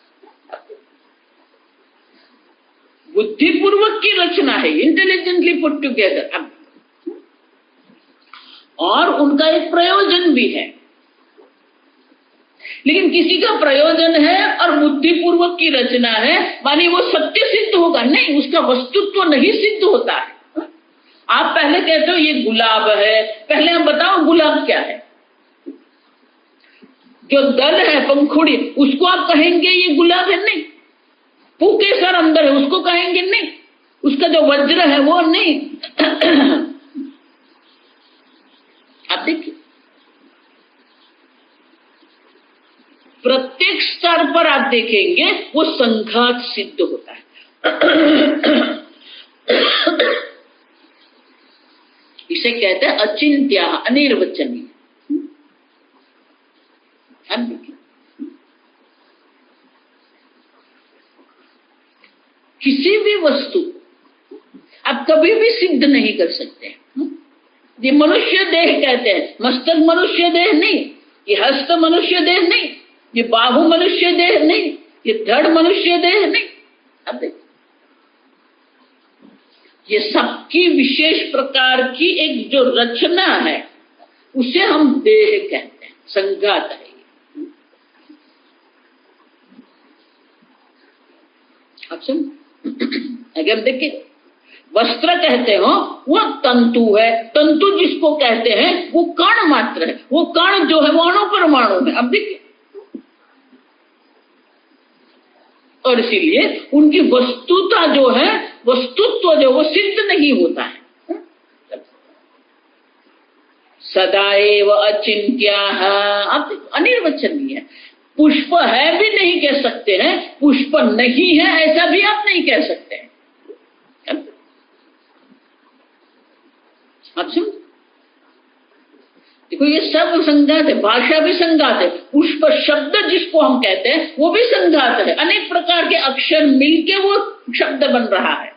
बुद्धिपूर्वक की रचना है, इंटेलिजेंटली पुट टुगेदर। और उनका एक प्रयोजन भी है, लेकिन किसी का प्रयोजन है और बुद्धिपूर्वक की रचना है, मानी वो सत्य सिद्ध होगा? नहीं, उसका वस्तुत्व नहीं सिद्ध होता है। आप पहले कहते हो ये गुलाब है, पहले हम बताओ गुलाब क्या है? जो दल है, पंखुड़ी, उसको आप कहेंगे ये गुलाब है? नहीं। पुकेसर अंदर है, उसको कहेंगे? नहीं। उसका जो वज्र है वो नहीं। आप देखिए, प्रत्येक स्तर पर आप देखेंगे वो संघात सिद्ध होता है। इसे कहते हैं अचिंत्य, अनिर्वचनीय। किसी भी वस्तु आप कभी भी सिद्ध नहीं कर सकते। ये मनुष्य देह कहते हैं, मस्तक मनुष्य देह नहीं, ये हस्त मनुष्य देह नहीं, ये बाहु मनुष्य देह नहीं, ये धड़ मनुष्य देह नहीं। अब देखिए, ये सबकी विशेष प्रकार की एक जो रचना है, उसे हम देह कहते हैं, संघात है। अगर देखिए वस्त्र कहते हो वो तंतु है, तंतु जिसको कहते हैं वो कण मात्र है, वो कण जो है वो अणु परमाणु है। अब देखिए, और इसीलिए उनकी वस्तुता जो है, वस्तुत्व जो वो सिद्ध नहीं होता है। सदैव अचिंत्या, अब अनिर्वचनीय है। पुष्प है भी नहीं कह सकते हैं, पुष्प नहीं है ऐसा भी आप नहीं कह सकते हैं। आप सुन, देखो ये सब संघात है, भाषा भी संघात है, पुष्प शब्द जिसको हम कहते हैं वो भी संघात है, अनेक प्रकार के अक्षर मिलके वो शब्द बन रहा है।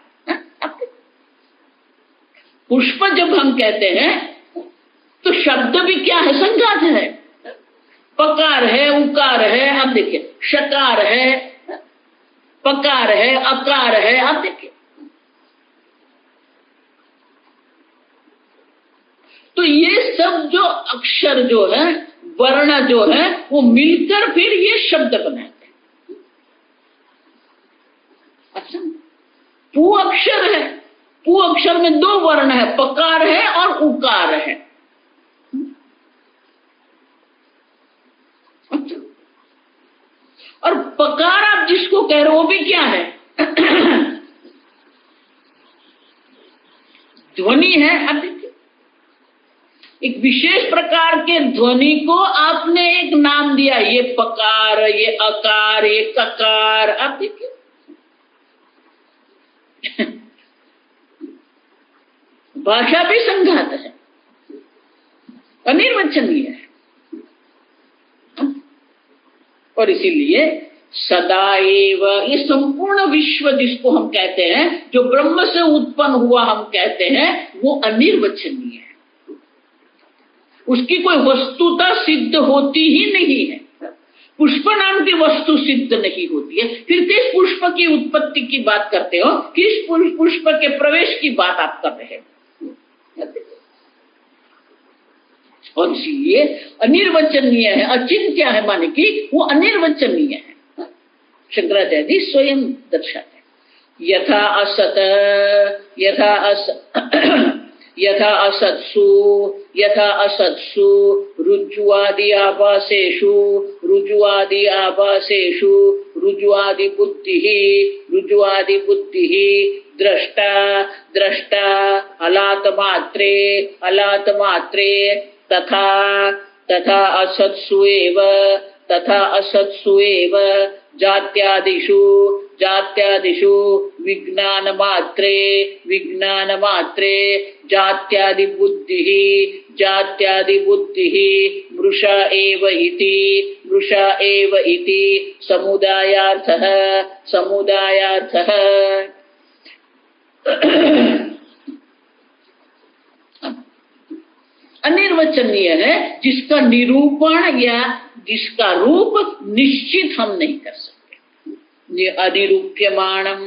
पुष्प जब हम कहते हैं तो शब्द भी क्या है, संघात है, पकार है, उकार है, आप देखिए शकार है, पकार है, अकार है, आप देखिए। तो ये सब जो अक्षर जो है, वर्ण जो है, वो मिलकर फिर ये शब्द बनाते हैं। अच्छा, पू अक्षर है, पू अक्षर में दो वर्ण है, पकार है और उकार है। अच्छा, और पकार आप जिसको कह रहे हो वो भी क्या है, ध्वनि है। अब एक विशेष प्रकार के ध्वनि को आपने एक नाम दिया, ये पकार, ये अकार, ये ककार। आप देखिए भाषा भी संघात है, अनिर्वचनीय है। और इसीलिए सदैव ये संपूर्ण विश्व जिसको हम कहते हैं, जो ब्रह्म से उत्पन्न हुआ हम कहते हैं, वो अनिर्वचनीय है। उसकी कोई वस्तुता सिद्ध होती ही नहीं है। पुष्प नाम की वस्तु सिद्ध नहीं होती है। फिर किस पुष्प की उत्पत्ति की बात करते हो, किस पुष्प के प्रवेश की बात आप कर रहे हो। और इसलिए अनिर्वचनीय है, अचिंत्य है, माने कि वो अनिर्वचनीय है। शंकराचार्य जी स्वयं दर्शाते हैं, यथा असत्सु रुज्जुआदि आभासेषु रुज्जुआदि बुद्धिः द्रष्टा अलातमात्रे तथा असत्सु एव जात्यादिषु विज्ञानमात्रे जात्यादि बुद्धिः मृषा एव इति समुदायार्थः। अनिर्वचनीय है, जिसका निरूपण या जिसका रूप निश्चित हम नहीं कर सकते। अनिरूप्यमाणम,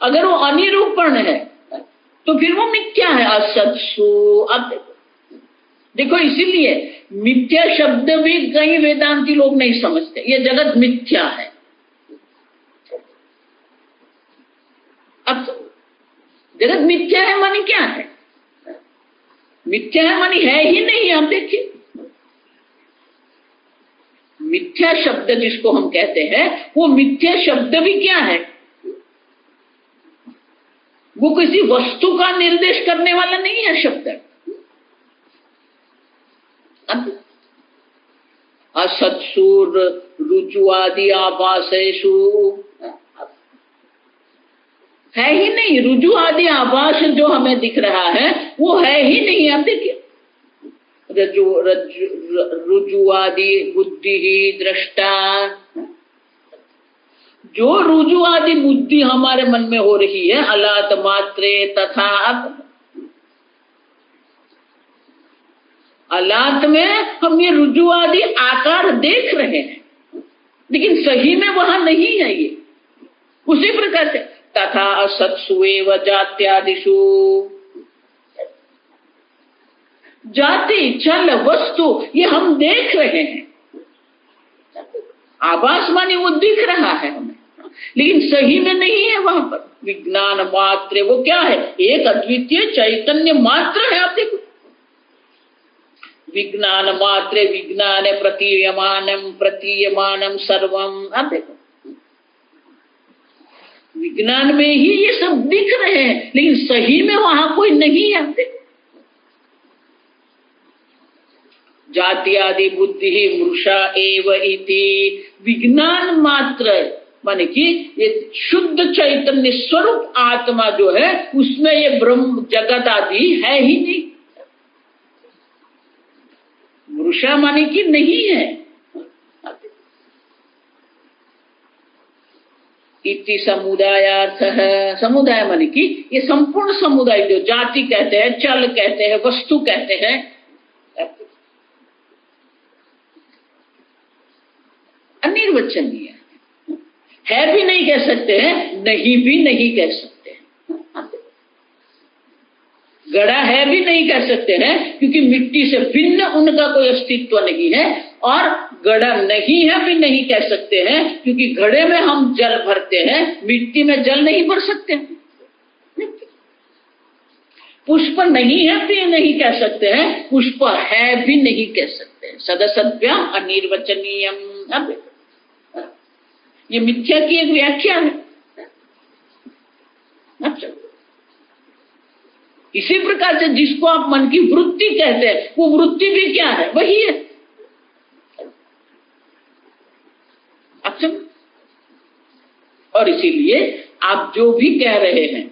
अगर वो अनिरूपण है तो फिर वो मिथ्या है, असत्सु। अब देखो इसीलिए मिथ्या शब्द भी कई वेदांती लोग नहीं समझते, ये जगत मिथ्या है। अब जगत मिथ्या है मानी क्या है, मिथ्या है मानी है ही नहीं। आप देखिए मिथ्या शब्द जिसको हम कहते हैं, वो मिथ्या शब्द भी क्या है, वो किसी वस्तु का निर्देश करने वाला नहीं है शब्द। असत्सु रुजुआदि आभासेषु है ही नहीं, रुजु आदि आभास जो हमें दिख रहा है वो है ही नहीं। आप देखिए रुजुआदि बुद्धि ही दृष्टा, जो रुजु आदि बुद्धि हमारे मन में हो रही है, अलात मात्रे तथा, अलात में हम ये रुजु आदि आकार देख रहे हैं, लेकिन सही में वहां नहीं है ये। उसी प्रकार से तथा असत्सुएव जात्यादिषु, जाति चल वस्तु ये हम देख रहे हैं, आभास मानी वो दिख रहा है हमें। लेकिन सही में नहीं है वहां पर। विज्ञान मात्र वो क्या है? एक अद्वितीय चैतन्य मात्र है। आप देखो, विज्ञान मात्र विज्ञान प्रतीयमानम सर्वम। आप देखो, विज्ञान में ही ये सब दिख रहे हैं, लेकिन सही में वहां कोई नहीं है। आप देखो, जाति आदि बुद्धि मृषा एव इति, विज्ञान मात्र माने कि ये शुद्ध चैतन्य स्वरूप आत्मा जो है उसमें ये ब्रह्म जगत आदि है ही नहीं। मृषा माने कि नहीं है। इति समुदायार्थ है, समुदाय माने कि ये संपूर्ण समुदाय, जो जाति कहते हैं, चल कहते हैं, वस्तु कहते हैं, अनिर्वचनीय है भी नहीं कह सकते हैं, नहीं भी नहीं कह सकते हैं। गड़ा है भी नहीं कह सकते हैं, क्योंकि मिट्टी से भिन्न उनका कोई अस्तित्व नहीं है। और गड़ा नहीं है भी नहीं कह सकते हैं, क्योंकि घड़े में हम जल भरते हैं, मिट्टी में जल नहीं भर सकते। पुष्प नहीं है भी नहीं कह सकते हैं, पुष्प है भी नहीं कह सकते हैं। सदसद्भ्याम अनिर्वचनीयम। अब ये मिथ्या की एक व्याख्या है। अच्छा, इसी प्रकार से जिसको आप मन की वृत्ति कहते हैं, वो वृत्ति भी क्या है? वही है। अच्छा, और इसीलिए आप जो भी कह रहे हैं,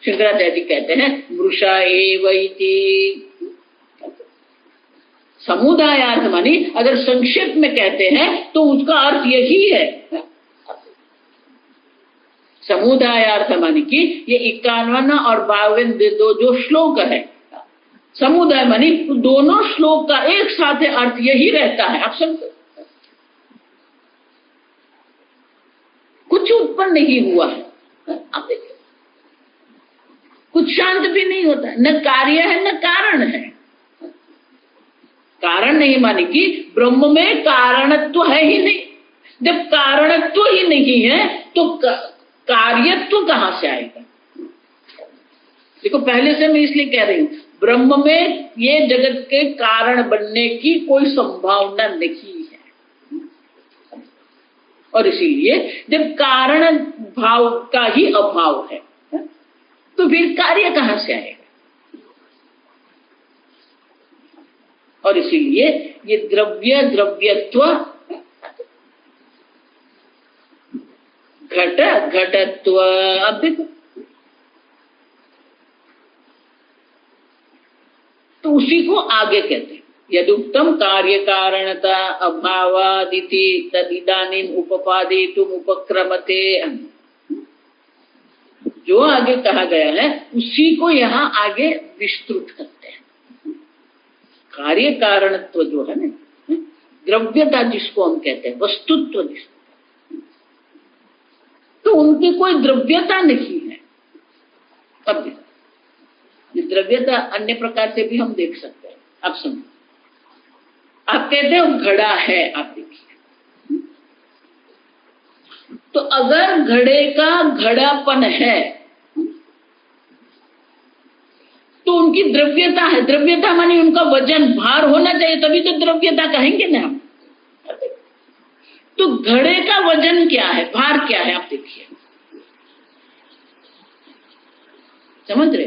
शंकराचार्य कहते हैं मृषा एव इति। समुदायार्थ मानी अगर संक्षेप में कहते हैं तो उसका अर्थ यही है। समुदायार्थ मानी कि ये 51 और 52 जो श्लोक है, समुदाय मानी दोनों श्लोक का एक साथ अर्थ यही रहता है। आप समझो, कुछ उत्पन्न नहीं हुआ है। आप देखिए, कुछ शांत भी नहीं होता है, न कार्य है न कारण है। कारण नहीं माने कि ब्रह्म में कारणत्व है ही नहीं। जब कारणत्व ही नहीं है तो कार्यत्व कहां से आएगा? देखो, पहले से मैं इसलिए कह रही हूं, ब्रह्म में ये जगत के कारण बनने की कोई संभावना नहीं है। और इसीलिए जब कारण भाव का ही अभाव है तो फिर कार्य कहां से आएगा? और इसीलिए ये द्रव्य द्रव्यत्व, घट घटत्व, अब देखो, तो उसी को आगे कहते हैं यदुक्तम कार्य कारणता अभावादिति तदिदानीम उपपादितुम उपक्रमते। जो आगे कहा गया है उसी को यहाँ आगे विस्तृत करते हैं। कार्य कारणत्व जो है ना, द्रव्यता जिसको हम कहते हैं, वस्तुत्व जिसको, तो उनकी कोई द्रव्यता नहीं है। अब ये द्रव्यता अन्य प्रकार से भी हम देख सकते हैं। आप सुनो, आप कहते हो घड़ा है, आप देखिए, तो अगर घड़े का घड़ापन है तो उनकी द्रव्यता है। द्रव्यता मानी उनका वजन, भार होना चाहिए, तभी तो द्रव्यता कहेंगे ना हम। तो घड़े का वजन क्या है, भार क्या है? आप देखिए, समझ रहे?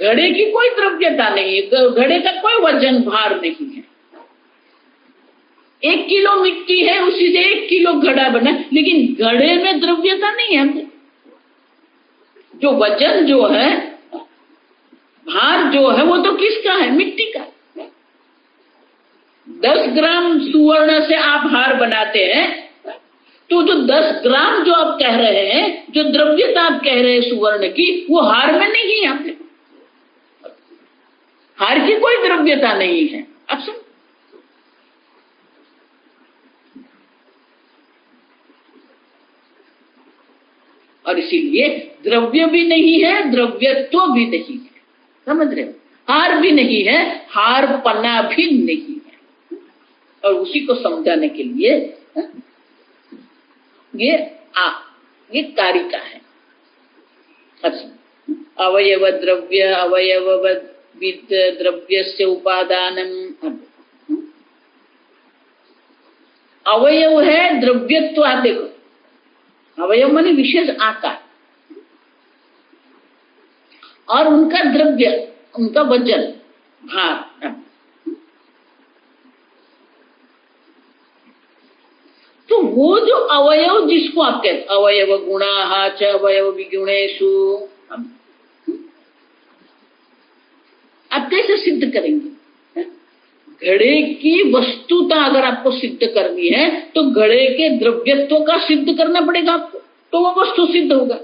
घड़े की कोई द्रव्यता नहीं है, घड़े का कोई वजन भार नहीं है। 1 किलो मिट्टी है, उसी से 1 किलो घड़ा बना, लेकिन घड़े में द्रव्यता नहीं है। जो वजन जो है, भार जो है, वो तो किसका है? मिट्टी का। 10 ग्राम सुवर्ण से आप हार बनाते हैं, तो जो 10 ग्राम जो आप कह रहे हैं, जो द्रव्यता आप कह रहे हैं सुवर्ण की, वो हार में नहीं है। आप हार की कोई द्रव्यता नहीं है। अब सुन, और इसीलिए द्रव्य भी नहीं है, द्रव्यत्व भी नहीं है। समझ रहे हो? हार भी नहीं है, हार पना भी नहीं है। और उसी को समझाने के लिए ये ये कारिका है। अच्छा, अवयव द्रव्य अवयव द्रव्यस्य उपादानम। अवयव है द्रव्यत्व। देखो, अवयव माने विशेष आकार और उनका द्रव्य, उनका वजन, भार। तो वो जो अवयव जिसको आप कहते अवयव गुणाः च अवयव विगुणेषु, आप कैसे सिद्ध करेंगे? घड़े की वस्तुता अगर आपको सिद्ध करनी है तो घड़े के द्रव्यत्व का सिद्ध करना पड़ेगा आपको, तो वो वस्तु सिद्ध होगा।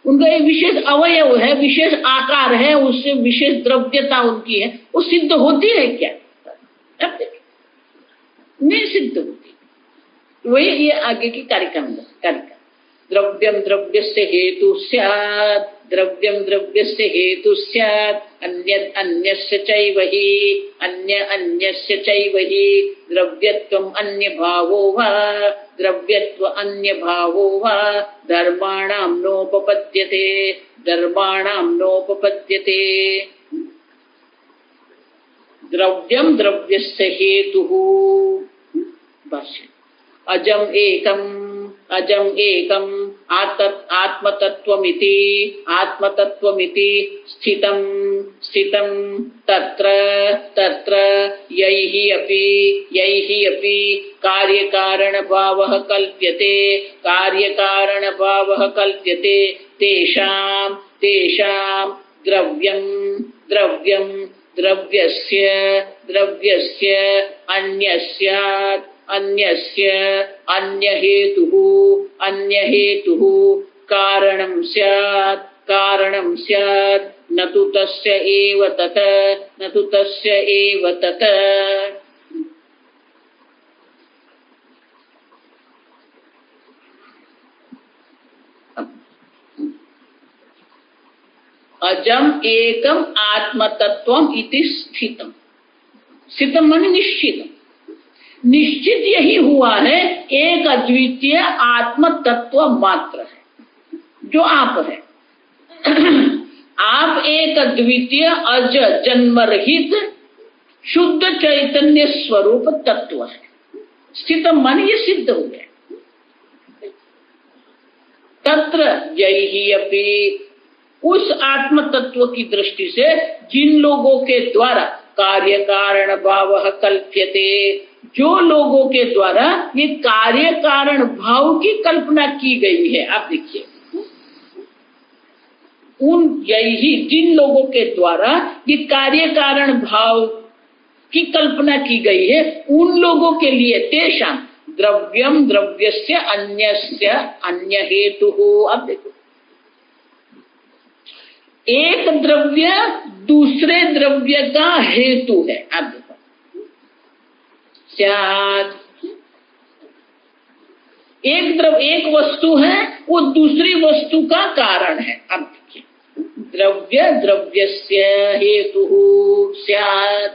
उनका एक विशेष अवयव है, विशेष आकार है, उससे विशेष द्रव्यता उनकी है, वो सिद्ध होती है क्या? नहीं सिद्ध होती। वही ये आगे की कारिका। द्रव्यम द्रव्यस्य हेतु स्यात्, द्रव्यम द्रव्यस्य हेतु स्यात्, अन्यत् अन्यस्य चैव हि, अन्य अन्यस्य चैव हि, द्रव्यत्वम् अन्य भावो वा, द्रव्यत्व अन्य भावो वा, धर्माणां नोपपद्यते, धर्माणां नोपपद्यते। द्रव्यम द्रव्यस्य हेतुः। भाष्य। अजम एकम आत्मतत्त्वमिति स्थितं तत्र यैहि अपि कार्यकारणभावः कल्प्यते तेषां द्रव्यं द्रव्यस्य अन्य हेतुः कारणं स्यात् न तु तस्य एव तत्। अजम एकम आत्मतत्वम इति स्थितम। स्थितम माने निश्चितम। निश्चित यही हुआ है, एक अद्वितीय आत्म तत्व मात्र है जो आप है। आप एक अद्वितीय अज जन्म रहित शुद्ध चैतन्य स्वरूप तत्व है। स्थित मन ये सिद्ध हो गया। तत्र यही अपि, उस आत्म तत्व की दृष्टि से जिन लोगों के द्वारा कार्य कारण भाव कल्प्यते, जो लोगों के द्वारा ये कार्य कारण भाव की कल्पना की गई है, आप देखिए, यही जिन लोगों के द्वारा ये कार्य कारण भाव की कल्पना की गई है, उन लोगों के लिए तेषां द्रव्यम द्रव्यस्य अन्यस्य अन्य हेतु हो। अब देखो, एक द्रव्य दूसरे द्रव्य का हेतु है। अब देखो, एक वस्तु है, वो दूसरी वस्तु का कारण है। अब देखिए, द्रव्य द्रव्यस्य हेतु स्यात्,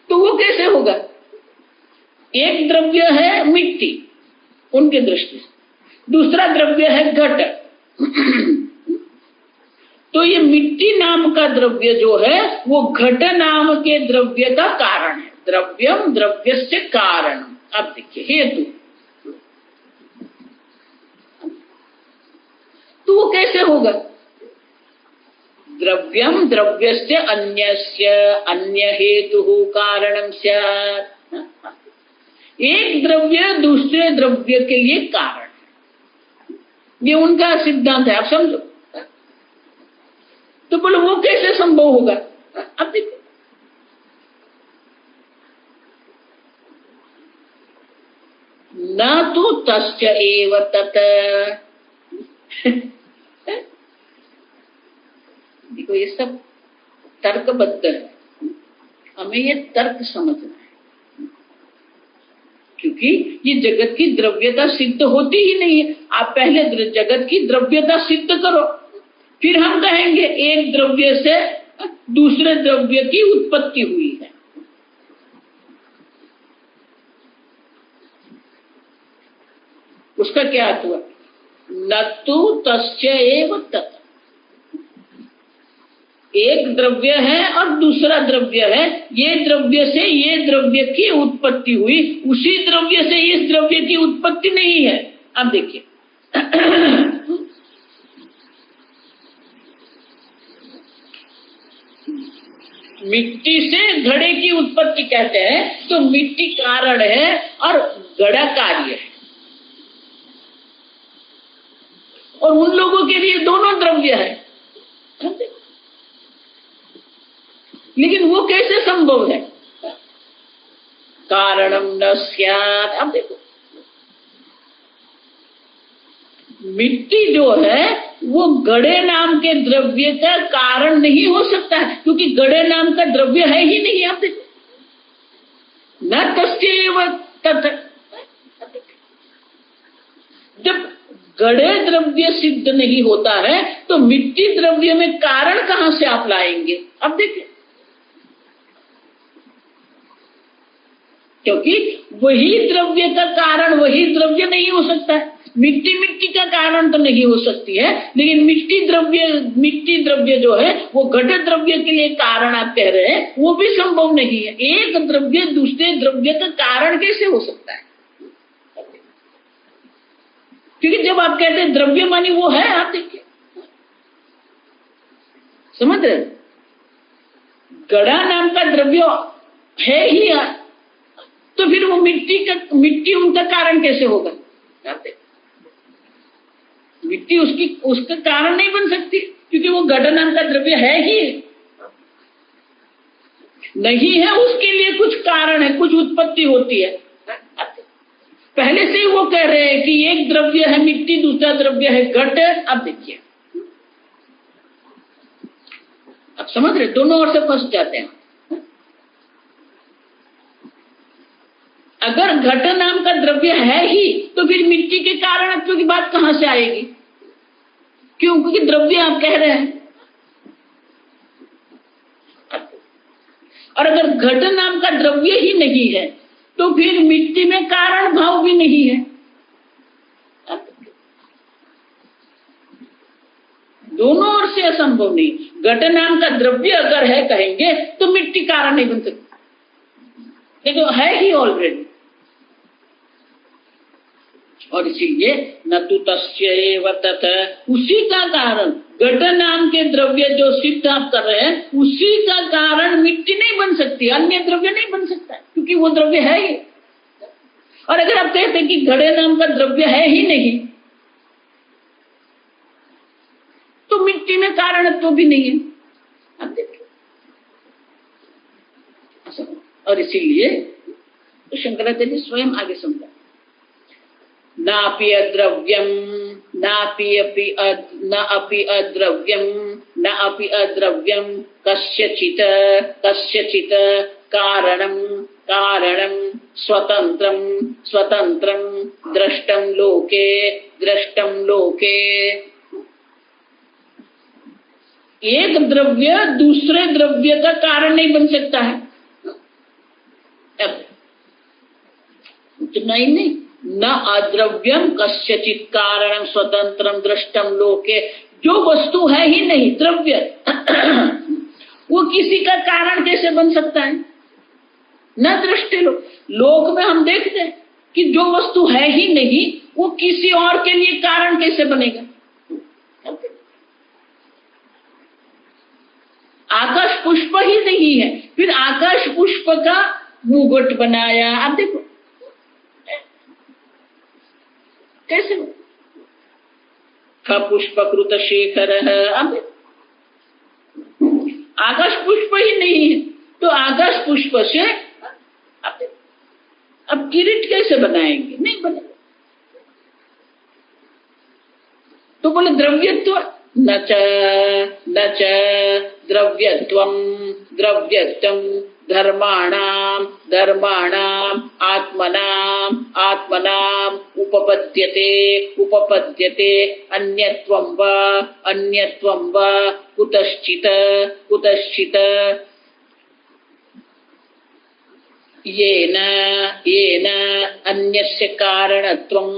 तो वो कैसे होगा? एक द्रव्य है मिट्टी उनके दृष्टि से, दूसरा द्रव्य है घट। तो ये मिट्टी नाम का द्रव्य जो है वो घट नाम के द्रव्य का कारण है। द्रव्यम द्रव्यस्य कारण। अब देखिए, हेतु, तो वो कैसे होगा? द्रव्यम द्रव्यस्य अन्यस्य अन्य हेतु कारणम स्यात्। एक द्रव्य दूसरे द्रव्य के लिए कारण है, ये उनका सिद्धांत है। आप समझो। तो बोलो वो कैसे संभव होगा? अब देखो, न तो तस्य एव तत्। देखो, ये सब तर्कबद्ध है, हमें ये तर्क समझना है, क्योंकि ये जगत की द्रव्यता सिद्ध होती ही नहीं है। आप पहले जगत की द्रव्यता सिद्ध करो, फिर हम कहेंगे एक द्रव्य से दूसरे द्रव्य की उत्पत्ति हुई है। उसका क्या अर्थ हुआ? न तु तस्य एव तत्। एक द्रव्य है और दूसरा द्रव्य है, ये द्रव्य से ये द्रव्य की उत्पत्ति हुई, उसी द्रव्य से इस द्रव्य की उत्पत्ति नहीं है। अब देखिए मिट्टी से घड़े की उत्पत्ति कहते हैं, तो मिट्टी कारण है और घड़ा कार्य है, और उन लोगों के लिए दोनों द्रव्य है। लेकिन वो कैसे संभव है? कारणम न स्यात्। अब देखो, मिट्टी जो है वो घड़े नाम के द्रव्य का कारण नहीं हो सकता है, क्योंकि घड़े नाम का द्रव्य है ही नहीं। आप देखो, न तस्यैव तत्। जब घड़े द्रव्य सिद्ध नहीं होता है तो मिट्टी द्रव्य में कारण कहां से आप लाएंगे? अब देखिए, क्योंकि वही द्रव्य का कारण वही द्रव्य नहीं हो सकता है। मिट्टी मिट्टी का कारण तो नहीं हो सकती है, लेकिन मिट्टी द्रव्य जो है वो घट द्रव्य के लिए कारण आप कह रहे हैं, वो भी संभव नहीं है। एक द्रव्य दूसरे द्रव्य का कारण कैसे हो सकता है? क्योंकि जब आप कहते हैं द्रव्य मानी वो है, आप देखिए, समझ रहे? घड़ा नाम का द्रव्य है ही, तो फिर वो मिट्टी उनका कारण कैसे होगा? मिट्टी उसका कारण नहीं बन सकती, क्योंकि वो घड़ा नाम का द्रव्य है ही नहीं है। उसके लिए कुछ कारण है, कुछ उत्पत्ति होती है। पहले से ही वो कह रहे हैं कि एक द्रव्य है मिट्टी, दूसरा द्रव्य है घट। अब देखिए, अब समझ रहे? दोनों ओर से फंस जाते हैं। अगर घट नाम का द्रव्य है ही, तो फिर मिट्टी के कारणत्व की बात कहां से आएगी? क्यों? क्योंकि द्रव्य आप कह रहे हैं। और अगर घट नाम का द्रव्य ही नहीं है तो फिर मिट्टी में कारण भाव भी नहीं है। दोनों ओर से असंभव नहीं। घट नाम का द्रव्य अगर है कहेंगे तो मिट्टी कारण नहीं बन सकती, लेकिन है ही ऑलरेडी। और इसीलिए न तु तस्यैव तत्, उसी का कारण घट नाम के द्रव्य जो सिद्ध आप कर रहे हैं, उसी का कारण मिट्टी नहीं बन सकती, अन्य द्रव्य नहीं बन सकता, क्योंकि वो द्रव्य है ही। और अगर आप कहते हैं कि घड़े नाम का द्रव्य है ही नहीं, तो मिट्टी में कारणत्व भी नहीं है। आप देखिए, और इसीलिए तो शंकराचार्य स्वयं आगे समझा, नापि अद्रव्यम न अपि अद्रव्यम कस्यचित् कारणं स्वतंत्रं दृष्टं लोके। एक द्रव्य दूसरे द्रव्य का कारण नहीं बन सकता है। अब इतना ही नहीं, न अद्रव्यम कस्यचित् कारणं स्वतंत्रं दृष्टं लोके। जो वस्तु है ही नहीं, द्रव्य वो किसी का कारण कैसे बन सकता है? न दृष्टि लोक में हम देखते हैं कि जो वस्तु है ही नहीं वो किसी और के लिए कारण कैसे बनेगा? आकाश पुष्प ही नहीं है, फिर आकाश पुष्प का मुकुट बनाया। आप देखो कैसे पुष्पकृत शेखर है। आकाश पुष्प ही नहीं है, तो आकाश पुष्प से अब किरीट कैसे बनाएंगे? नहीं बनेगा। तो बोले द्रव्यत्व न च द्रव्यत्वं धर्माणाम आत्मनाम उपपद्यते अन्यत्वं वा कुतश्चित्। येन अन्यस्य कारणत्वं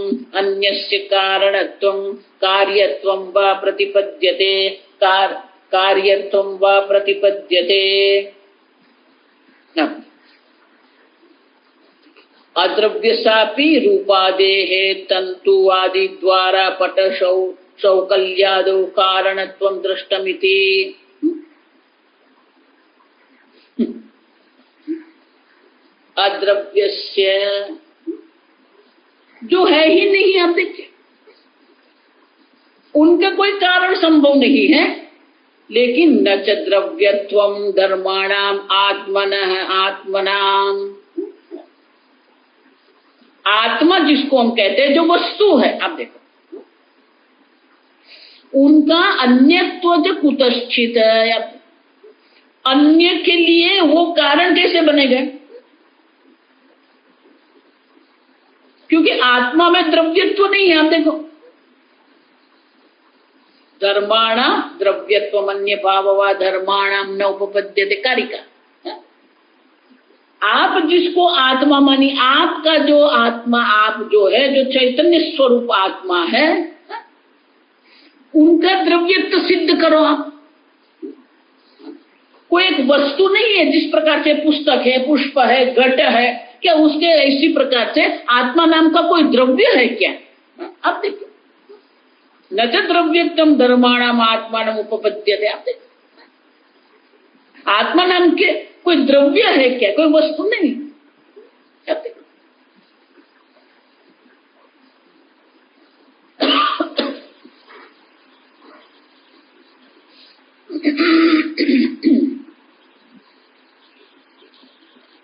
कार्यत्वं वा प्रतिपद्यते कार्यत्वं वा प्रतिपद्यते। अद्रव्यसापि रूपादेः तन्तुवादि द्वारा पटशौ शौकल्यादौ कारणत्वं दृष्टमिति। अद्रव्यस्य जो है ही नहीं, आप देखिए उनका कोई कारण संभव नहीं है। लेकिन न च द्रव्यत्वं धर्माणाम आत्मनः आत्मनाम, आत्मा जिसको हम कहते हैं, जो वस्तु है, आप देखो उनका अन्यत्व जो कुतश्चित है, अन्य के लिए वो कारण कैसे बनेगा? क्योंकि आत्मा में द्रव्यत्व नहीं है। आप देखो धर्माणाम द्रव्यत्व अन्य भाववा धर्माणाम न उपपद्यते कारिका। आप जिसको आत्मा मानी, आपका जो आत्मा, आप जो है, जो चैतन्य स्वरूप आत्मा है, उनका द्रव्यत्व सिद्ध करो। आप कोई एक वस्तु नहीं है जिस प्रकार से पुस्तक है, पुष्प है, घट है, क्या उसके इसी प्रकार से आत्मा नाम का कोई द्रव्य है क्या? आप देखिए न च द्रव्यत्वं धर्माणाम आत्मानम उपपद्यते। आप देखिए आत्मा नाम के कोई द्रव्य है क्या? कोई वस्तु नहीं। आप देखिए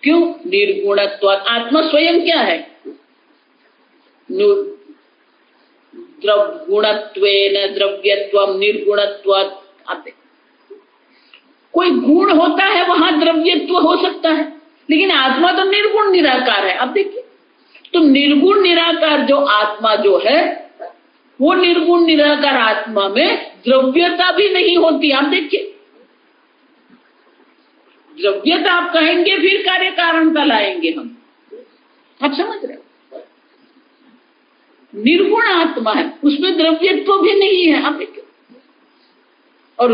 क्यों? निर्गुणत्वात्। आत्मा स्वयं क्या है? गुणत्वेन द्रव्यत्वं निर्गुणत्वात्। आप देखो कोई गुण होता है वहां द्रव्यत्व हो सकता है, लेकिन आत्मा तो निर्गुण निराकार है। आप देखिए तो निर्गुण निराकार जो आत्मा जो है, वो निर्गुण निराकार आत्मा में द्रव्यता भी नहीं होती। आप देखिए द्रव्यता आप कहेंगे फिर कार्य कारणता लाएंगे हम। आप समझ रहे हो? निर्गुण आत्मा है, उसमें द्रव्यत्व भी नहीं है। आप देखिए और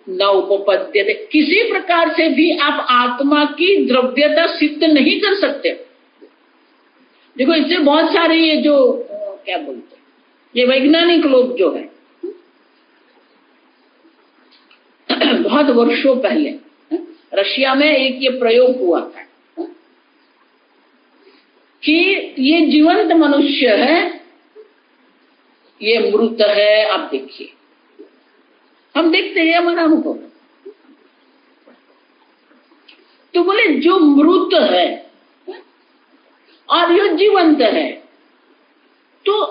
न उपपद्यते, किसी प्रकार से भी आप आत्मा की द्रव्यता सिद्ध नहीं कर सकते। देखो इससे बहुत सारे ये जो क्या बोलते हैं, ये वैज्ञानिक लोग जो है बहुत वर्षों पहले रशिया में एक ये प्रयोग हुआ था कि ये जीवंत मनुष्य है, ये मृत है। आप देखिए हम देखते हैं हमारा अनुभव, तो बोले जो मृत है और ये जीवंत है, तो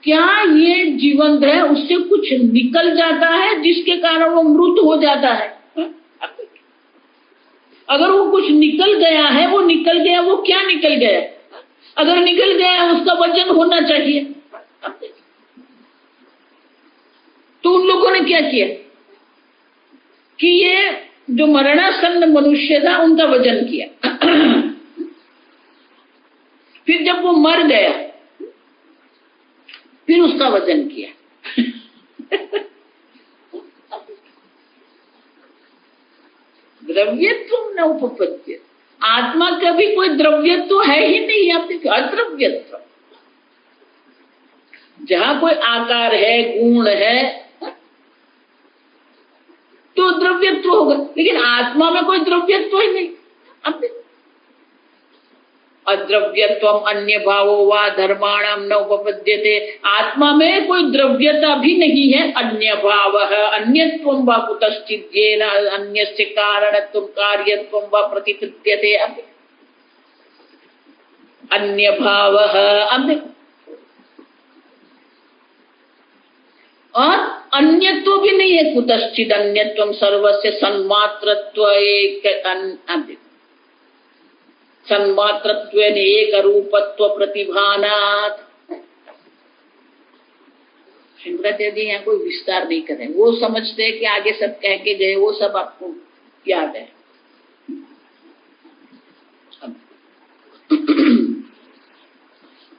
क्या ये जीवंत है उससे कुछ निकल जाता है जिसके कारण वो मृत हो जाता है? अगर वो कुछ निकल गया है, वो निकल गया, वो क्या निकल गया? अगर निकल गया है उसका वजन होना चाहिए। तो उन लोगों ने क्या किया कि ये जो मरणासन्न मनुष्य था उनका वजन किया। फिर जब वो मर गया फिर उसका वजन किया। द्रव्यत्व न उपपद्य, आत्मा का भी कोई द्रव्यत्व है ही नहीं। आप देखिए अद्रव्यत्व, जहां कोई आकार है, गुण है, तो द्रव्यत्व होगा, लेकिन आत्मा में कोई द्रव्यत्व ही नहीं। अब अद्रव्यत्वम अन्य भावो वा धर्माणाम न उपपद्यते, आत्मा में कोई द्रव्यता भी नहीं है। अन्य भाव अन्यत्वम वा कुतश्चित् येन अन्यस्य कारणत्वं कार्यत्वं वा प्रतिपद्यते। अन्य भाव और अन्यत्व भी नहीं है। कुतश्चित् अन्यत्वं सर्वस्य सन्मात्रत्व एक सन्मात्रत्वेन एक रूपत्व प्रतिभानात्। शंकराचार्य यहाँ कोई विस्तार नहीं कर रहे, वो समझते हैं कि आगे सब कह के गए, वो सब आपको याद है।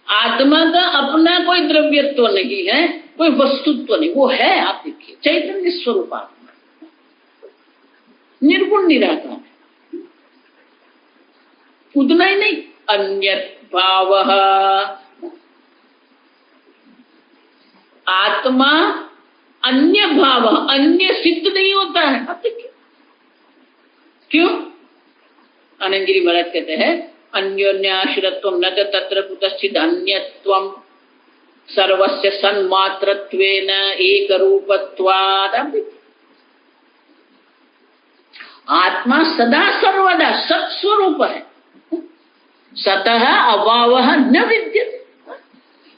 आत्मा का अपना कोई द्रव्यत्व नहीं है, कोई वस्तुत्व नहीं, वो है, आप देखिए चैतन्य स्वरूप आत्मा, निर्गुण निराकार, उतना ही नहीं, अन्यत भाव, आत्मा अन्य भाव, अन्य सिद्ध नहीं होता है। आप देखिए क्यों, आनंदगिरी महाराज कहते हैं अन्योन्याश्रयत्वं न च तत्र कुतश्चित् अन्यत्वं सर्वस्य सन्मात्रत्वेन एकरूपत्वात्। आत्मा सदा सर्वदा सत्स्वरूप है, सतः अभावः न विद्यते।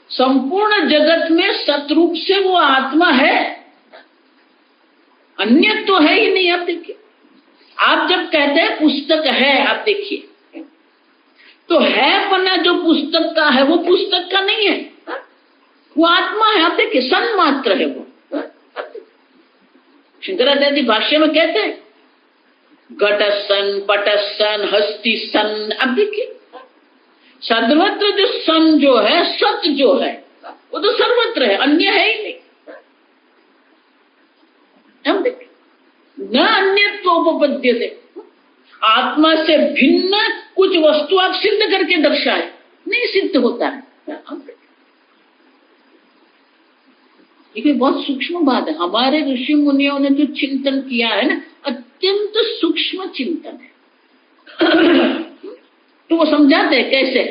संपूर्ण जगत में सतरूप से वो आत्मा है, अन्य तो है ही नहीं। आप देखिए, आप जब कहते हैं पुस्तक है, आप देखिए तो है पना जो पुस्तक का है वो पुस्तक का नहीं है, वो आत्मा है। आप देखिए सन्मात्र है वो। शंकराचार्य जी भाष्य में कहते हैं घटसन पटसन हस्ति सन। अब देखिए सर्वत्र जो सन जो है, सत जो है, वो तो सर्वत्र है, अन्य है ही नहीं। हम देखिए न अन्यत्वोपपद्यते, आत्मा से भिन्न कुछ वस्तु आप सिद्ध करके दर्शाए, नहीं सिद्ध होता है। ये बहुत सूक्ष्म बात है। हमारे ऋषि मुनियों ने जो चिंतन किया है ना, अत्यंत सूक्ष्म चिंतन है। तो वो समझाते हैं कैसे,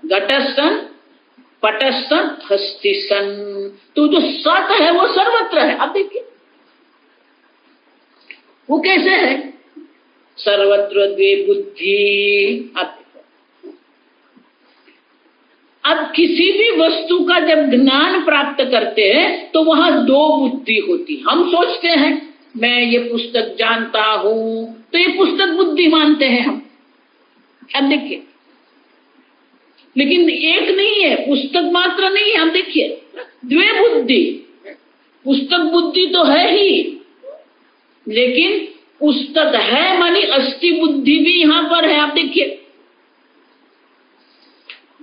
घटस्थन पटस्थन हस्तिसन, तो जो सत है वो सर्वत्र है। आप देखिए वो कैसे है, सर्वत्र द्वे बुद्धि। अब किसी भी वस्तु का जब ज्ञान प्राप्त करते हैं तो वहां दो बुद्धि होती। हम सोचते हैं मैं ये पुस्तक जानता हूं, तो ये पुस्तक बुद्धि मानते हैं हम। अब देखिए लेकिन एक नहीं है, पुस्तक मात्र नहीं है। हम देखिए द्वे बुद्धि, पुस्तक बुद्धि तो है ही, लेकिन पुस्तक है मानी अस्थि बुद्धि भी यहां पर है। आप देखिए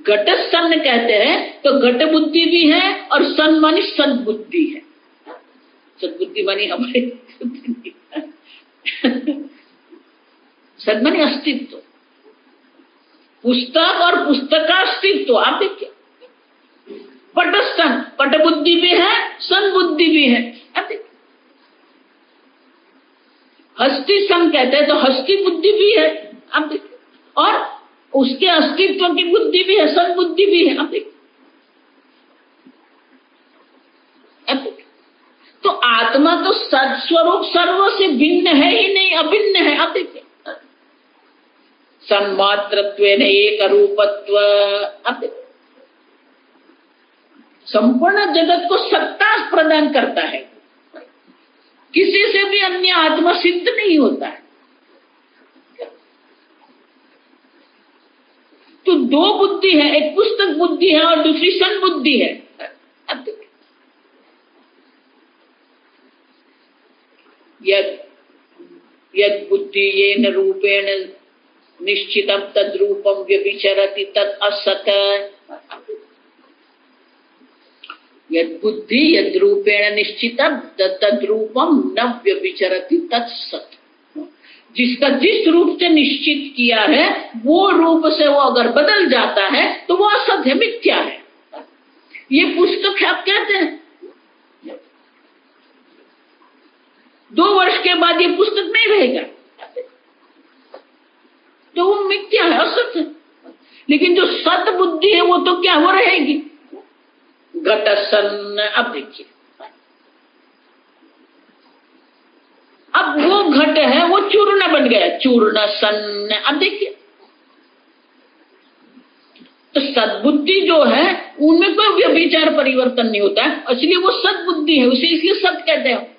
घट सन कहते हैं तो घट बुद्धि भी है और सन मानी सद्बुद्धि है। सद्बुद्धि मानी हमारे सद मानी अस्तित्व, पुस्तक और पुस्तक का अस्तित्व। आप देखिए पटस्थन, पट बुद्धि भी है, सन बुद्धि भी है। आप देखिए हस्ति सन कहते हैं तो हस्ति बुद्धि भी है। आप देखिए और उसके अस्तित्व की बुद्धि भी है, सन बुद्धि भी है। आप देखिए तो आत्मा तो सत्स्वरूप सर्व से भिन्न है ही नहीं, अभिन्न है। आप देखिए सन्मात्रत्वेन एक रूपत्व। अब देखिए संपूर्ण जगत को सत्ता प्रदान करता है, किसी से भी अन्य आत्मा सिद्ध नहीं होता है। तो दो बुद्धि है, एक पुस्तक बुद्धि है और दूसरी सन बुद्धि है। अब देखिए यद बुद्धि येन रूपेण निश्चितम तद रूपम व्यभिचरति तद असत। यद बुद्धि यद रूपेण निश्चितम तद रूपम न व्यभिचरति तद सत। जिसका जिस रूप से निश्चित किया है वो रूप से वो अगर बदल जाता है तो वो असत है, मिथ्या है। ये पुस्तक है, आप कहते हैं 2 वर्ष के बाद ये पुस्तक नहीं रहेगा तो वो मिथ्या है, असत है। लेकिन जो सत बुद्धि है वो तो क्या हो रहेगी, घट सन। अब देखिए अब वो घट है वो चूर्ण बन गया, चूर्ण सन। अब देखिए तो सद्बुद्धि जो है उनमें कोई व्यभिचार परिवर्तन नहीं होता है, इसलिए वो सद्बुद्धि है, उसे इसलिए सत कहते हैं।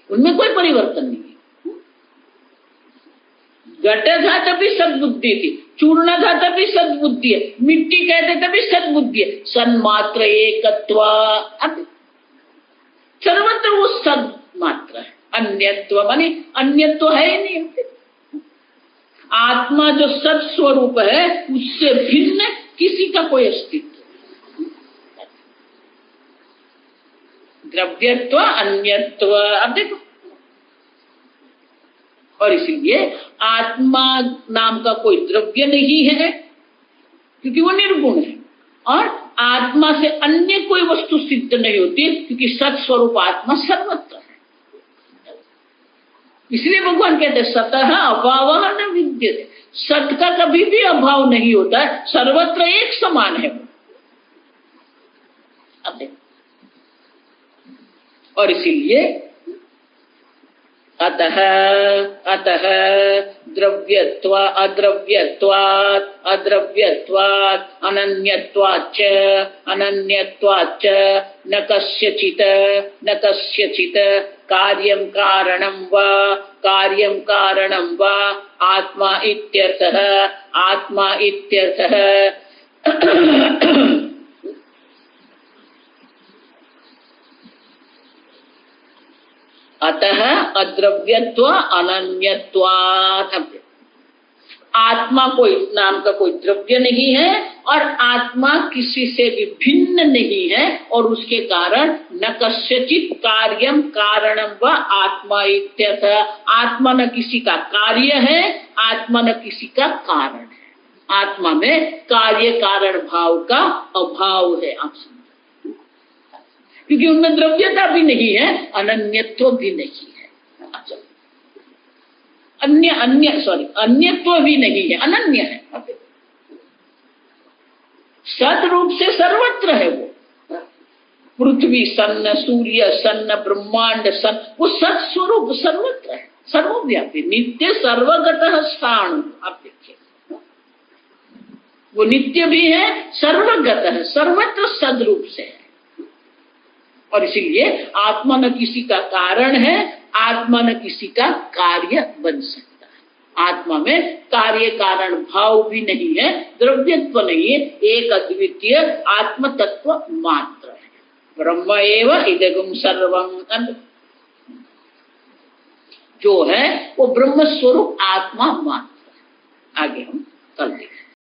उनमें कोई परिवर्तन नहीं है। घट था तभी सद्बुद्धि थी, चूर्ण था तभी सद्बुद्धि है, मिट्टी कहते तभी सद्बुद्धि है। सन्मात्र एकत्व, अब सर्वत्र वो सद मात्र है। अन्यत्व माने अन्यत्व है ही नहीं। आत्मा जो सत स्वरूप है उससे भिन्न किसी का कोई अस्तित्व। द्रव्यत्व अन्यत्व, अब देखो, और इसलिए आत्मा नाम का कोई द्रव्य नहीं है क्योंकि वो निर्गुण है, और आत्मा से अन्य कोई वस्तु सिद्ध नहीं होती क्योंकि सत स्वरूप आत्मा सर्वत्र है। इसलिए भगवान कहते हैं सतः अभाव न विद्यते, सत का कभी भी अभाव नहीं होता है, सर्वत्र एक समान है। अब देखो, और इसीलिए अतः अतः द्रव्यत्वा अद्रव्यत्वात् अद्रव्यत्वात् अनन्यत्वाच्च अनन्यत्वाच्च न कस्यचित् कार्यं कारणं वा आत्मा इत्यर्थः आत्मा इत्यर्थः। अतः अद्रव्यत्व अनन्यत्वात्, आत्मा कोई नाम का कोई द्रव्य नहीं है और आत्मा किसी से भी भिन्न नहीं है, और उसके कारण न कस्यचित् कार्यं कारणं व आत्मा इत्यर्थः, आत्मा न किसी का कार्य है, आत्मा न किसी का कारण है। आत्मा में कार्य कारण भाव का अभाव है, आप समझ, क्योंकि उनमें द्रव्यता भी नहीं है, अनन्यत्व भी नहीं है। अच्छा, अन्यत्व भी नहीं है, अनन्य है। सत रूप से सर्वत्र है वो, पृथ्वी सन्न, सूर्य सन्न, ब्रह्मांड सन्न, वो सत स्वरूप सर्वत्र है, सर्वव्यापी, नित्य सर्वगतः स्थाणु। आप देखिए, वो नित्य भी है, सर्वगत है, सर्वत्र सदरूप से है। और इसीलिए आत्मा न किसी का कारण है, आत्मा न किसी का कार्य बन सकता है। आत्मा में कार्य कारण भाव भी नहीं है, द्रव्यत्व नहीं है, एक अद्वितीय आत्म तत्व मात्र है। ब्रह्म एव इदगुम सर्वं, जो है वो ब्रह्म स्वरूप आत्मा मात्र है। आगे हम कल देखेंगे।